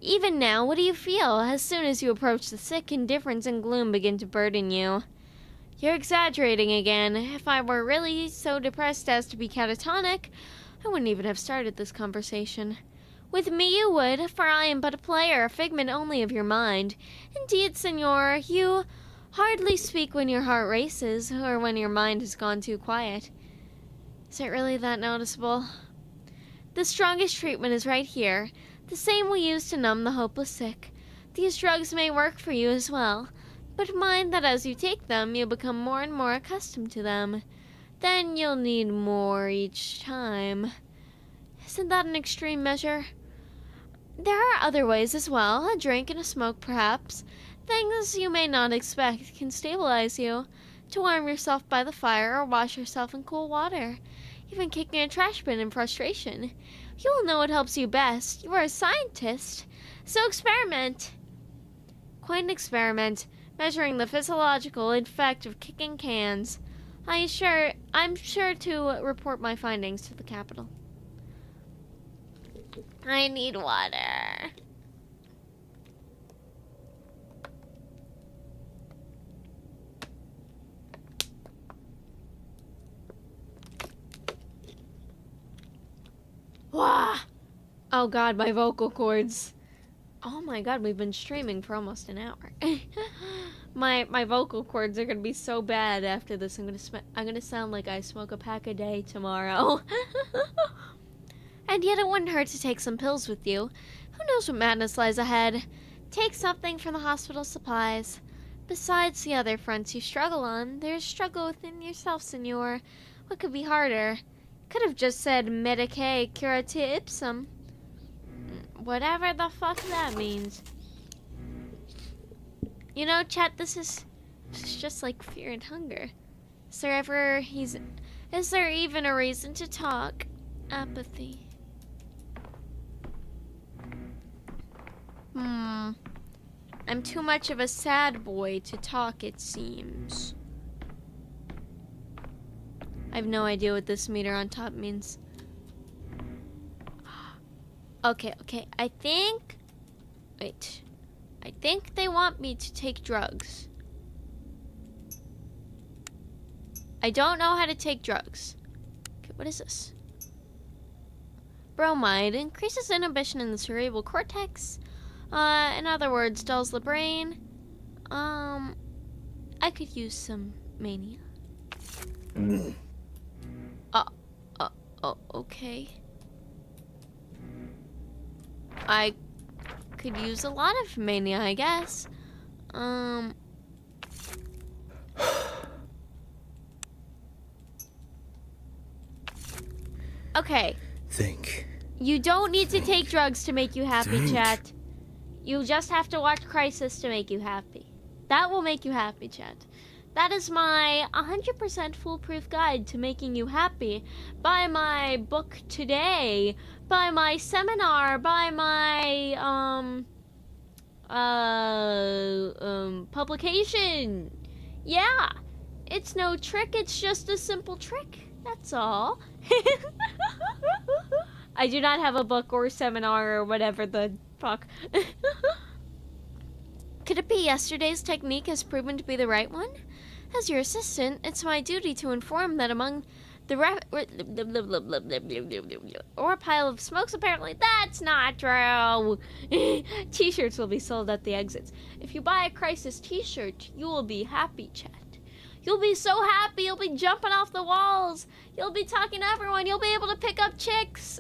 A: even now, what do you feel as soon as you approach the sick? Indifference and gloom begin to burden you. You're exaggerating again. If I were really so depressed as to be catatonic, I wouldn't even have started this conversation. With me you would, for I am but a player, a figment only of your mind. Indeed, senor, you hardly speak when your heart races, or when your mind has gone too quiet. Is it really that noticeable? The strongest treatment is right here, the same we use to numb the hopeless sick. These drugs may work for you as well, but mind that as you take them, you'll become more and more accustomed to them. Then you'll need more each time. Isn't that an extreme measure? There are other ways as well, a drink and a smoke perhaps. Things you may not expect can stabilize you. To warm yourself by the fire or wash yourself in cool water. Even kicking a trash bin in frustration. You'll know what helps you best. You are a scientist. So experiment. Quite an experiment, measuring the physiological effect of kicking cans. I'm sure to report my findings to the capital. I need water. Wah! Oh god, my vocal cords. Oh my god, we've been streaming for almost an hour. My vocal cords are gonna be so bad after this. I'm gonna sound like I smoke a pack a day tomorrow. And yet it wouldn't hurt to take some pills with you. Who knows what madness lies ahead? Take something from the hospital supplies. Besides the other fronts you struggle on, there's struggle within yourself, senor. What could be harder? Could have just said medicae curati ipsum. Whatever the fuck that means. You know, chat, this is just like fear and hunger. Is there even a reason to talk? Apathy. I'm too much of a sad boy to talk, it seems. I have no idea what this meter on top means. Okay, I think they want me to take drugs. I don't know how to take drugs. Okay, what is this? Bromide increases inhibition in the cerebral cortex. In other words, dulls the brain. I could use some mania. Okay. I could use a lot of mania, I guess. Okay.
C: Think.
A: You don't need to take drugs to make you happy, chat. You just have to watch Crisis to make you happy. That will make you happy, chat. That is my 100% foolproof guide to making you happy. Buy my book today. Buy my seminar. Buy my publication. Yeah. It's no trick, it's just a simple trick. That's all. I do not have a book or seminar or whatever the fuck. Could it be yesterday's technique has proven to be the right one? As your assistant, it's my duty to inform that among the or a pile of smokes, apparently. That's not true. T-shirts will be sold at the exits. If you buy a Crisis t-shirt, you will be happy, chat. You'll be so happy, you'll be jumping off the walls. You'll be talking to everyone. You'll be able to pick up chicks.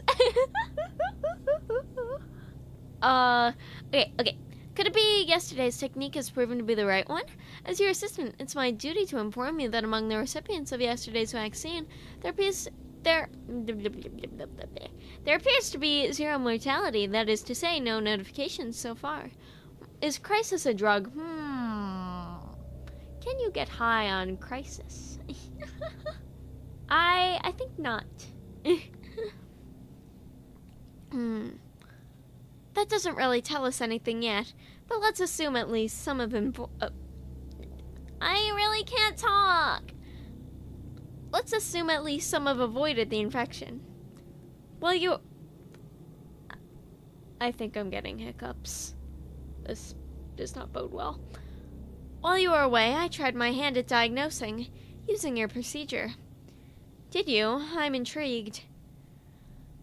A: Okay. Could it be yesterday's technique has proven to be the right one? As your assistant, it's my duty to inform you that among the recipients of yesterday's vaccine, there appears to be zero mortality. That is to say, no notifications so far. Is crisis a drug? Can you get high on crisis? I think not. That doesn't really tell us anything yet, but let's assume at least some of them. I really can't talk. Let's assume at least some have avoided the infection. Well, I think I'm getting hiccups. This does not bode well. While you were away, I tried my hand at diagnosing, using your procedure. Did you? I'm intrigued.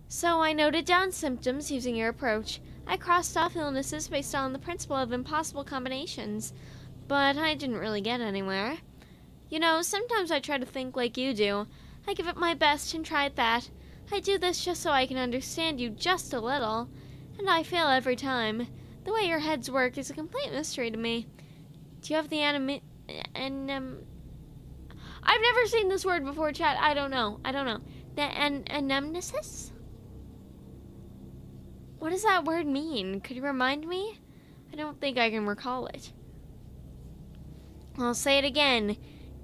A: So I noted down symptoms using your approach. I crossed off illnesses based on the principle of impossible combinations, but I didn't really get anywhere. You know, sometimes I try to think like you do. I give it my best and try at that. I do this just so I can understand you just a little, and I fail every time. The way your heads work is a complete mystery to me. Do you have the I've never seen this word before, chat. I don't know. The anamnesis? What does that word mean? Could you remind me? I don't think I can recall it. I'll say it again.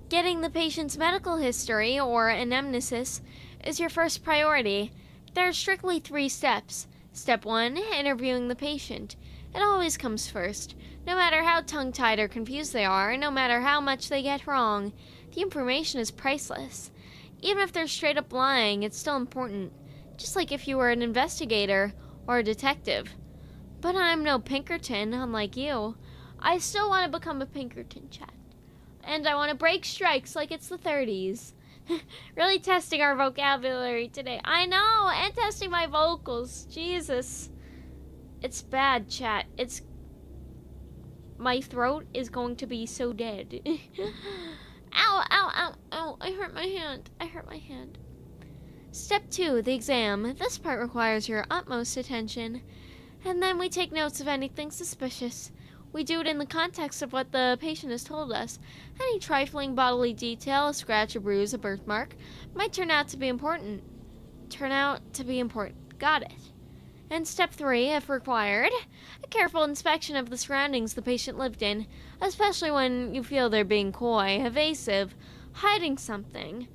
A: Getting the patient's medical history, or anamnesis, is your first priority. There are strictly 3 steps. Step 1, interviewing the patient. It always comes first. No matter how tongue-tied or confused they are, no matter how much they get wrong, the information is priceless. Even if they're straight up lying, it's still important. Just like if you were an investigator or a detective. But I'm no Pinkerton, unlike you. I still want to become a Pinkerton, chat. And I want to break strikes like it's the 30s. Really testing our vocabulary today. I know, and testing my vocals. Jesus. It's bad, chat. My throat is going to be so dead. Ow, ow, ow, ow. I hurt my hand. Step 2, the exam. This part requires your utmost attention. And then we take notes of anything suspicious. We do it in the context of what the patient has told us. Any trifling bodily detail, a scratch, a bruise, a birthmark, might turn out to be important. Got it. And step 3, if required, a careful inspection of the surroundings the patient lived in, especially when you feel they're being coy, evasive, hiding something.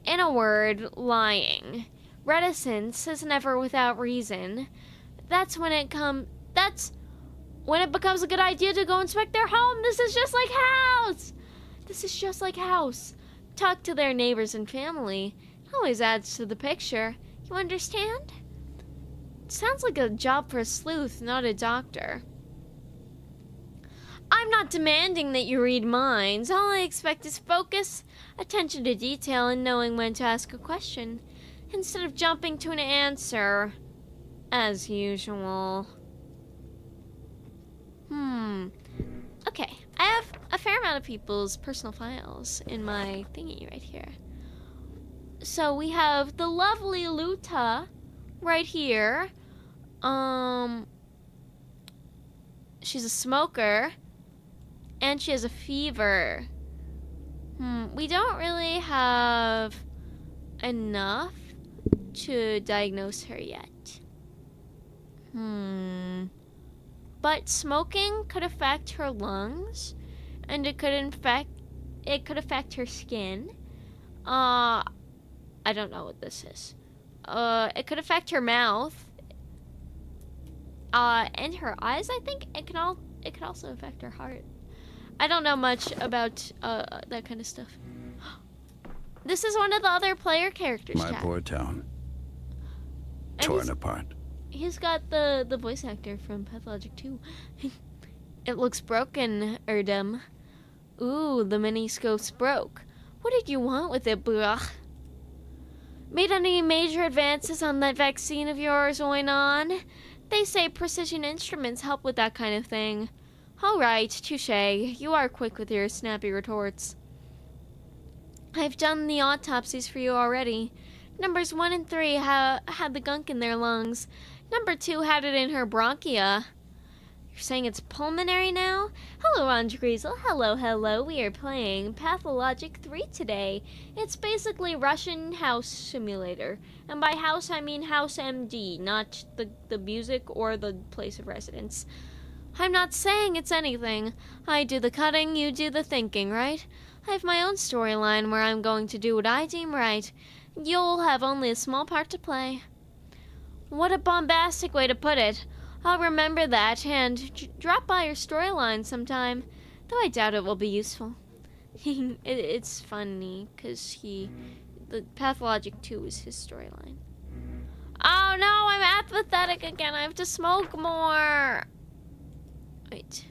A: In a word, lying. Reticence is never without reason. That's when it becomes a good idea to go inspect their home. This is just like house. Talk to their neighbors and family. It always adds to the picture. You understand? It sounds like a job for a sleuth, not a doctor. I'm not demanding that you read minds. All I expect is focus, attention to detail, and knowing when to ask a question, instead of jumping to an answer, as usual. Okay, I have a fair amount of people's personal files in my thingy right here. So we have the lovely Luta right here. She's a smoker, and she has a fever. We don't really have enough to diagnose her yet. But smoking could affect her lungs, and it could affect her skin. I don't know what this is. It could affect her mouth. And her eyes, I think. It could also affect her heart. I don't know much about that kind of stuff. This is one of the other player characters,
G: My
A: chat.
G: poor town.
A: And
G: Torn apart.
A: He's got the voice actor from Pathologic 2. It looks broken, Erdem. Ooh, the mini-scope's broke. What did you want with it, bruh? Made any major advances on that vaccine of yours, Oinon? They say precision instruments help with that kind of thing. All right, touché. You are quick with your snappy retorts. I've done the autopsies for you already. Numbers 1 and 3 had the gunk in their lungs. Number 2 had it in her bronchia. You're saying it's pulmonary now? Hello, Andrezel. Hello. We are playing Pathologic 3 today. It's basically Russian house simulator. And by house, I mean House MD, not the music or the place of residence. I'm not saying it's anything. I do the cutting, you do the thinking, right? I have my own storyline where I'm going to do what I deem right. You'll have only a small part to play. What a bombastic way to put it. I'll remember that and drop by your storyline sometime, though I doubt it will be useful. It's funny, because the Pathologic 2 is his storyline. Oh no, I'm apathetic again. I have to smoke more. Wait.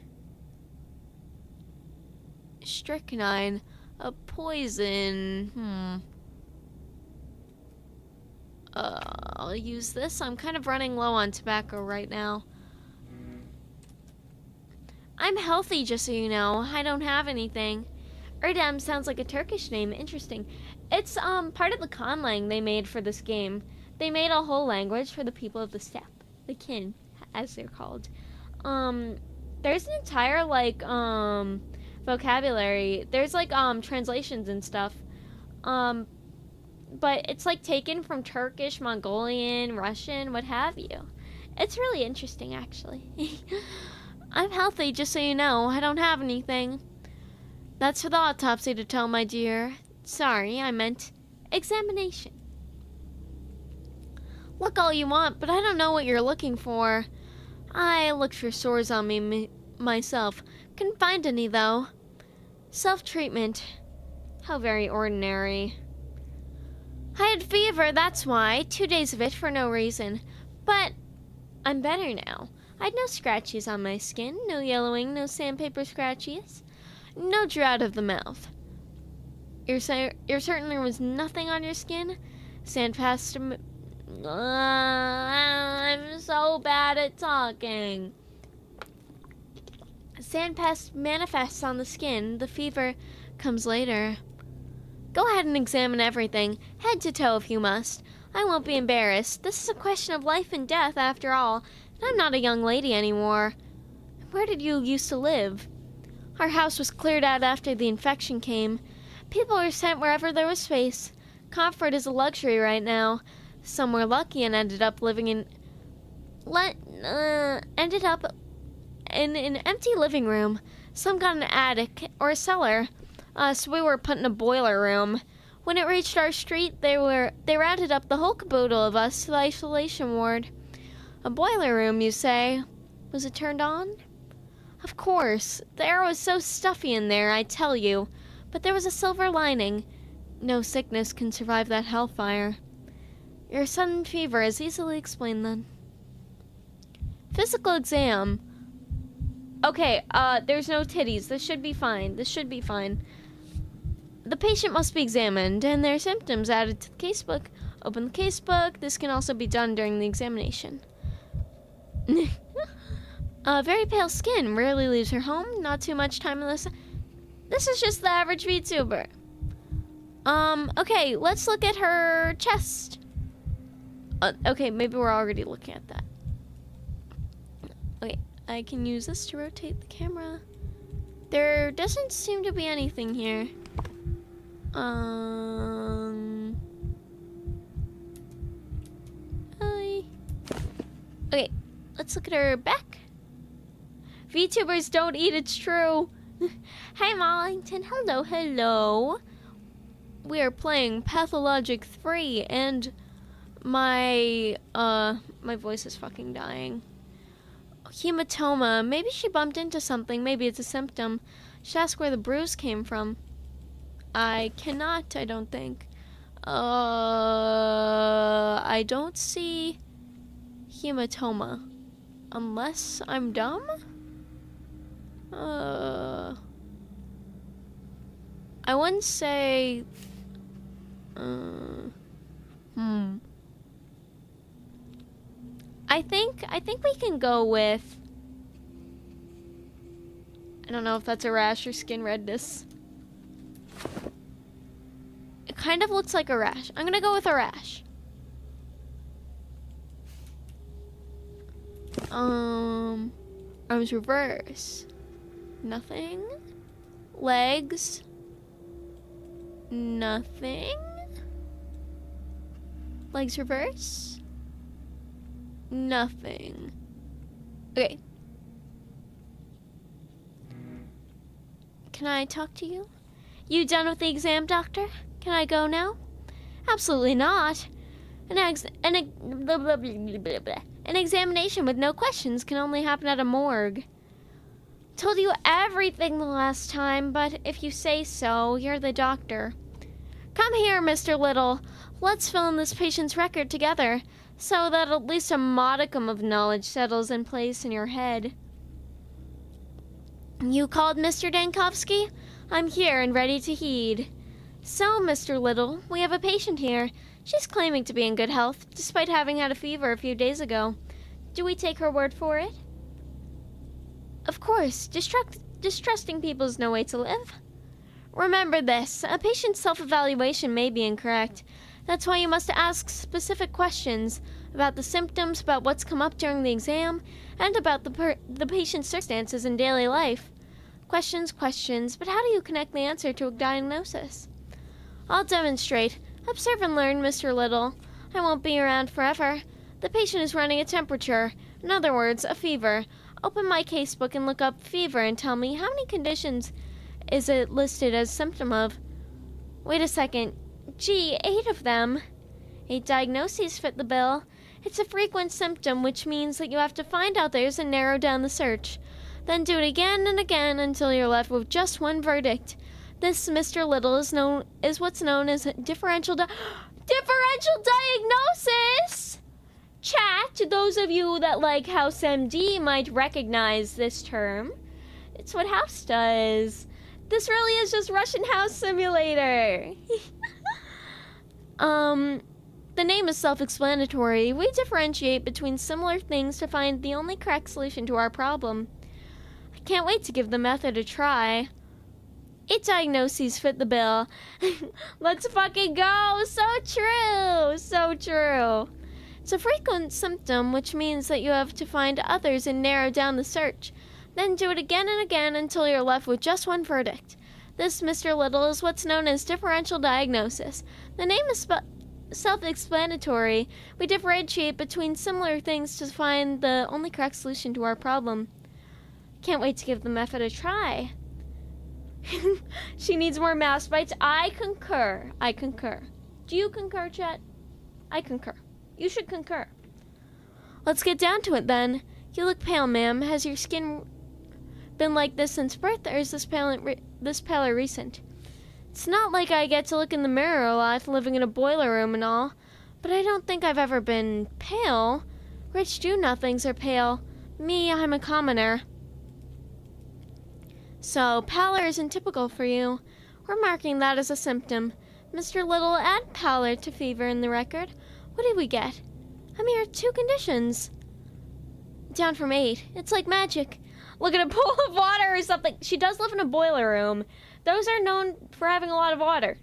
A: Strychnine. A poison. I'll use this. I'm kind of running low on tobacco right now. I'm healthy, just so you know. I don't have anything. Erdem sounds like a Turkish name. Interesting. It's part of the conlang they made for this game. They made a whole language for the people of the steppe. The kin, as they're called. There's an entire, like, vocabulary. There's, like, translations and stuff. But it's, like, taken from Turkish, Mongolian, Russian, what have you. It's really interesting, actually. I'm healthy, just so you know. I don't have anything. That's for the autopsy to tell, my dear. Sorry, I meant examination. Look all you want, but I don't know what you're looking for. I looked for sores on me myself. Couldn't find any, though. Self-treatment. How very ordinary. I had fever, that's why. 2 days of it for no reason. But I'm better now. I'd no scratches on my skin, no yellowing, no sandpaper scratches, no drought of the mouth. You're certain there was nothing on your skin? Sand passed. I'm so bad at talking. Sand pest manifests on the skin. The fever comes later. Go ahead and examine everything, head to toe if you must. I won't be embarrassed. This is a question of life and death, after all. And I'm not a young lady anymore. Where did you used to live? Our house was cleared out after the infection came. People were sent wherever there was space. Comfort is a luxury right now. Some were lucky and ended up in an empty living room. Some got an attic or a cellar. So we were put in a boiler room. When it reached our street, they rounded up the whole caboodle of us to the isolation ward. A boiler room, you say? Was it turned on? Of course. The air was so stuffy in there, I tell you. But there was a silver lining. No sickness can survive that hellfire. Your sudden fever is easily explained then. Physical exam. Okay, there's no titties. This should be fine. The patient must be examined and their symptoms added to the casebook. Open the casebook. This can also be done during the examination. Very pale skin. Rarely leaves her home. Not too much time in this. This is just the average VTuber. Okay, let's look at her chest. Okay, maybe we're already looking at that. Okay, I can use this to rotate the camera. There doesn't seem to be anything here. Okay, let's look at her back. VTubers don't eat, it's true. Hi, Mollington. Hello, hello. We are playing Pathologic 3, and my voice is fucking dying. Hematoma. Maybe she bumped into something. Maybe it's a symptom. Should ask where the bruise came from. I cannot, I don't think. I don't see hematoma. Unless I'm dumb? I wouldn't say... I think we can go with... I don't know if that's a rash or skin redness. It kind of looks like a rash. I'm gonna go with a rash. Arms reverse. Nothing. Legs. Nothing. Legs reverse. Nothing. Okay. can I talk to you? You done with the exam, doctor? Can I go now? Absolutely not. An examination with no questions can only happen at a morgue. Told you everything the last time, but if you say so, you're the doctor. Come here, Mr. Little. Let's fill in this patient's record together, so that at least a modicum of knowledge settles in place in your head. You called, Mr. Dankovsky? I'm here and ready to heed. So, Mr. Little, we have a patient here. She's claiming to be in good health, despite having had a fever a few days ago. Do we take her word for it? Of course, distrusting people is no way to live. Remember this, a patient's self-evaluation may be incorrect. That's why you must ask specific questions about the symptoms, about what's come up during the exam, and about the patient's circumstances in daily life. Questions, but how do you connect the answer to a diagnosis? I'll demonstrate. Observe and learn, Mr. Little. I won't be around forever. The patient is running a temperature. In other words, a fever. Open my casebook and look up fever and tell me how many conditions is it listed as symptom of. Wait a second. Gee, 8 of them. 8 diagnoses fit the bill. It's a frequent symptom, which means that you have to find others and narrow down the search. Then do it again and again until you're left with just one verdict. This, Mr. Little, is what's known as differential diagnosis! Chat, those of you that like House MD might recognize this term. It's what House does. This really is just Russian House Simulator. The name is self-explanatory. We differentiate between similar things to find the only correct solution to our problem. I can't wait to give the method a try. 8 diagnoses fit the bill. Let's fucking go! So true! So true. It's a frequent symptom, which means that you have to find others and narrow down the search. Then do it again and again until you're left with just one verdict. This, Mr. Little, is what's known as differential diagnosis. The name is self-explanatory. We differentiate between similar things to find the only correct solution to our problem. Can't wait to give the method a try. She needs more mouse bites. I concur. Do you concur, chat? I concur. You should concur. Let's get down to it then. You look pale, ma'am. Has your skin been like this since birth, or is this paler recent? It's not like I get to look in the mirror a lot, living in a boiler room and all, but I don't think I've ever been pale. Rich do-nothings are pale. Me, I'm a commoner. So, pallor isn't typical for you. We're marking that as a symptom. Mr. Little, add pallor to fever in the record. What did we get? A mere 2 conditions. Down from 8. It's like magic. Look at a pool of water or something. She does live in a boiler room. Those are known for having a lot of water.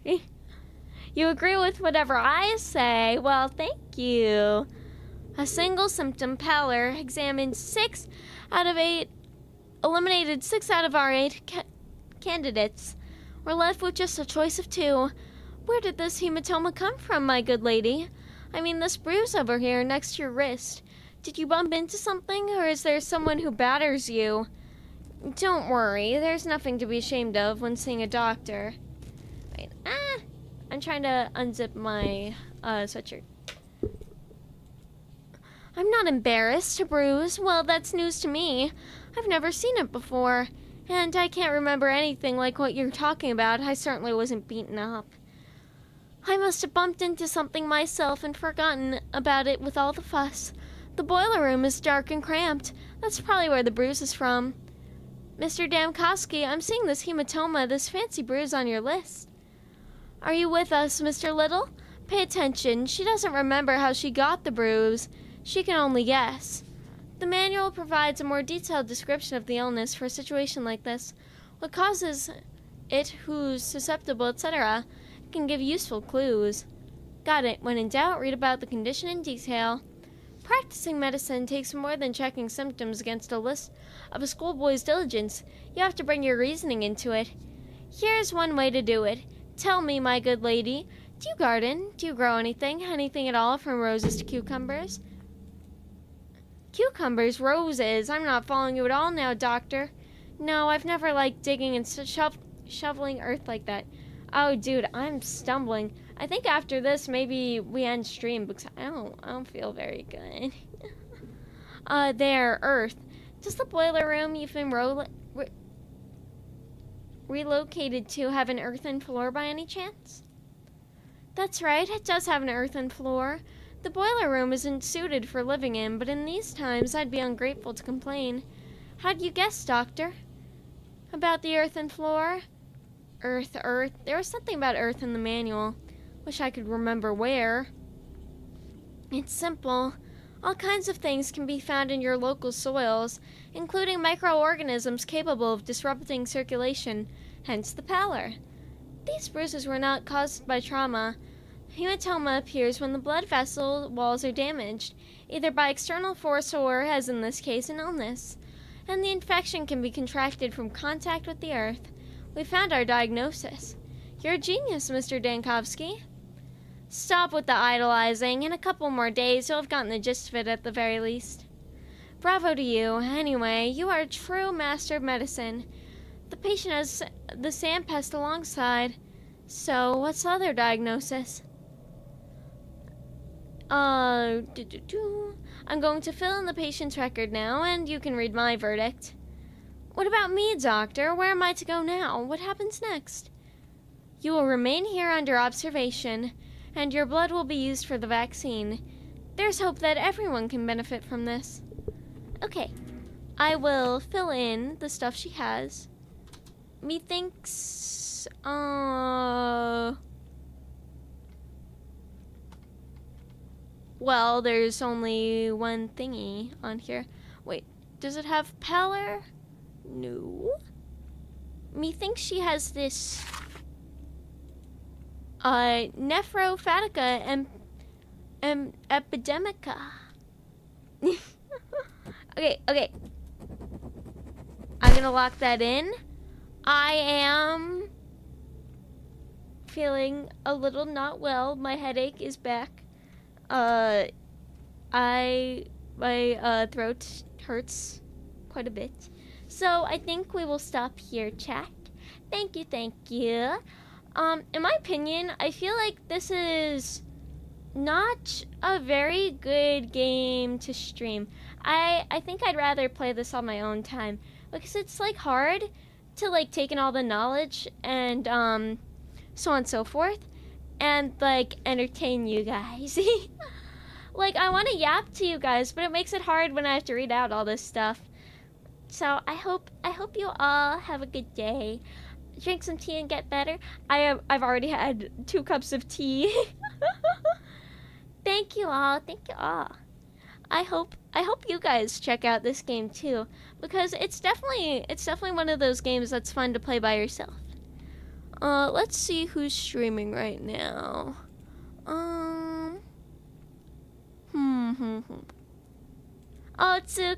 A: You agree with whatever I say? Well, thank you. A single symptom, pallor, examined 6 out of 8. Eliminated 6 out of our 8 candidates. We're left with just a choice of 2. Where did this hematoma come from, my good lady? I mean, this bruise over here next to your wrist. Did you bump into something, or is there someone who batters you? Don't worry, there's nothing to be ashamed of when seeing a doctor. Wait, I'm trying to unzip my sweatshirt. I'm not embarrassed. A bruise? Well, that's news to me. I've never seen it before, and I can't remember anything like what you're talking about. I certainly wasn't beaten up. I must have bumped into something myself and forgotten about it with all the fuss. The boiler room is dark and cramped. That's probably where the bruise is from. Mr. Damkowski, I'm seeing this hematoma, this fancy bruise on your list. Are you with us, Mr. Little? Pay attention. She doesn't remember how she got the bruise. She can only guess. The manual provides a more detailed description of the illness for a situation like this. What causes it, who's susceptible, etc. can give useful clues. Got it. When in doubt, read about the condition in detail. Practicing medicine takes more than checking symptoms against a list of a schoolboy's diligence. You have to bring your reasoning into it. Here's one way to do it. Tell me, my good lady, do you garden? Do you grow anything? Anything at all, from roses to cucumbers? Cucumbers, roses. I'm not following you at all now, doctor. No, I've never liked digging and shoveling earth like that. Oh, dude, I'm stumbling. I think after this, maybe we end stream because I don't feel very good. There, earth. Does the boiler room you've been relocated to have an earthen floor by any chance? That's right, it does have an earthen floor. The boiler room isn't suited for living in, but in these times I'd be ungrateful to complain. How'd you guess, Doctor? About the earthen floor? Earth. There was something about earth in the manual. Wish I could remember where. It's simple. All kinds of things can be found in your local soils, including microorganisms capable of disrupting circulation, hence the pallor. These bruises were not caused by trauma. Hematoma appears when the blood vessel walls are damaged, either by external force or, as in this case, an illness. And the infection can be contracted from contact with the earth. We found our diagnosis. You're a genius, Mr. Dankovsky. Stop with the idolizing. In a couple more days, you'll have gotten the gist of it at the very least. Bravo to you. Anyway, you are a true master of medicine. The patient has the sand pest alongside. So, what's the other diagnosis? I'm going to fill in the patient's record now, and you can read my verdict. What about me, Doctor? Where am I to go now? What happens next? You will remain here under observation, and your blood will be used for the vaccine. There's hope that everyone can benefit from this. Okay, I will fill in the stuff she has. Methinks, well, there's only one thingy on here. Wait, does it have pallor? No. Methinks she has this nephrophatica epidemica. Okay. I'm gonna lock that in. I am feeling a little not well. My headache is back. My throat hurts quite a bit. So I think we will stop here, chat. Thank you. In my opinion, I feel like this is not a very good game to stream. I think I'd rather play this on my own time because it's like hard to like take in all the knowledge and so on and so forth and like entertain you guys. Like I want to yap to you guys, but it makes it hard when I have to read out all this stuff. So I hope you all have a good day. Drink some tea and get better. I've already had 2 cups of tea. Thank you all. I hope you guys check out this game too, because it's definitely one of those games that's fun to play by yourself. Let's see who's streaming right now. Otsu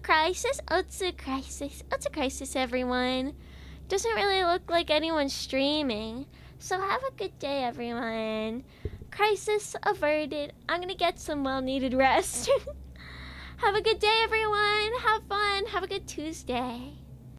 A: Crisis, everyone. Doesn't really look like anyone's streaming, so have a good day, everyone. Crisis averted. I'm gonna get some well-needed rest. Have a good day, everyone. Have fun. Have a good Tuesday.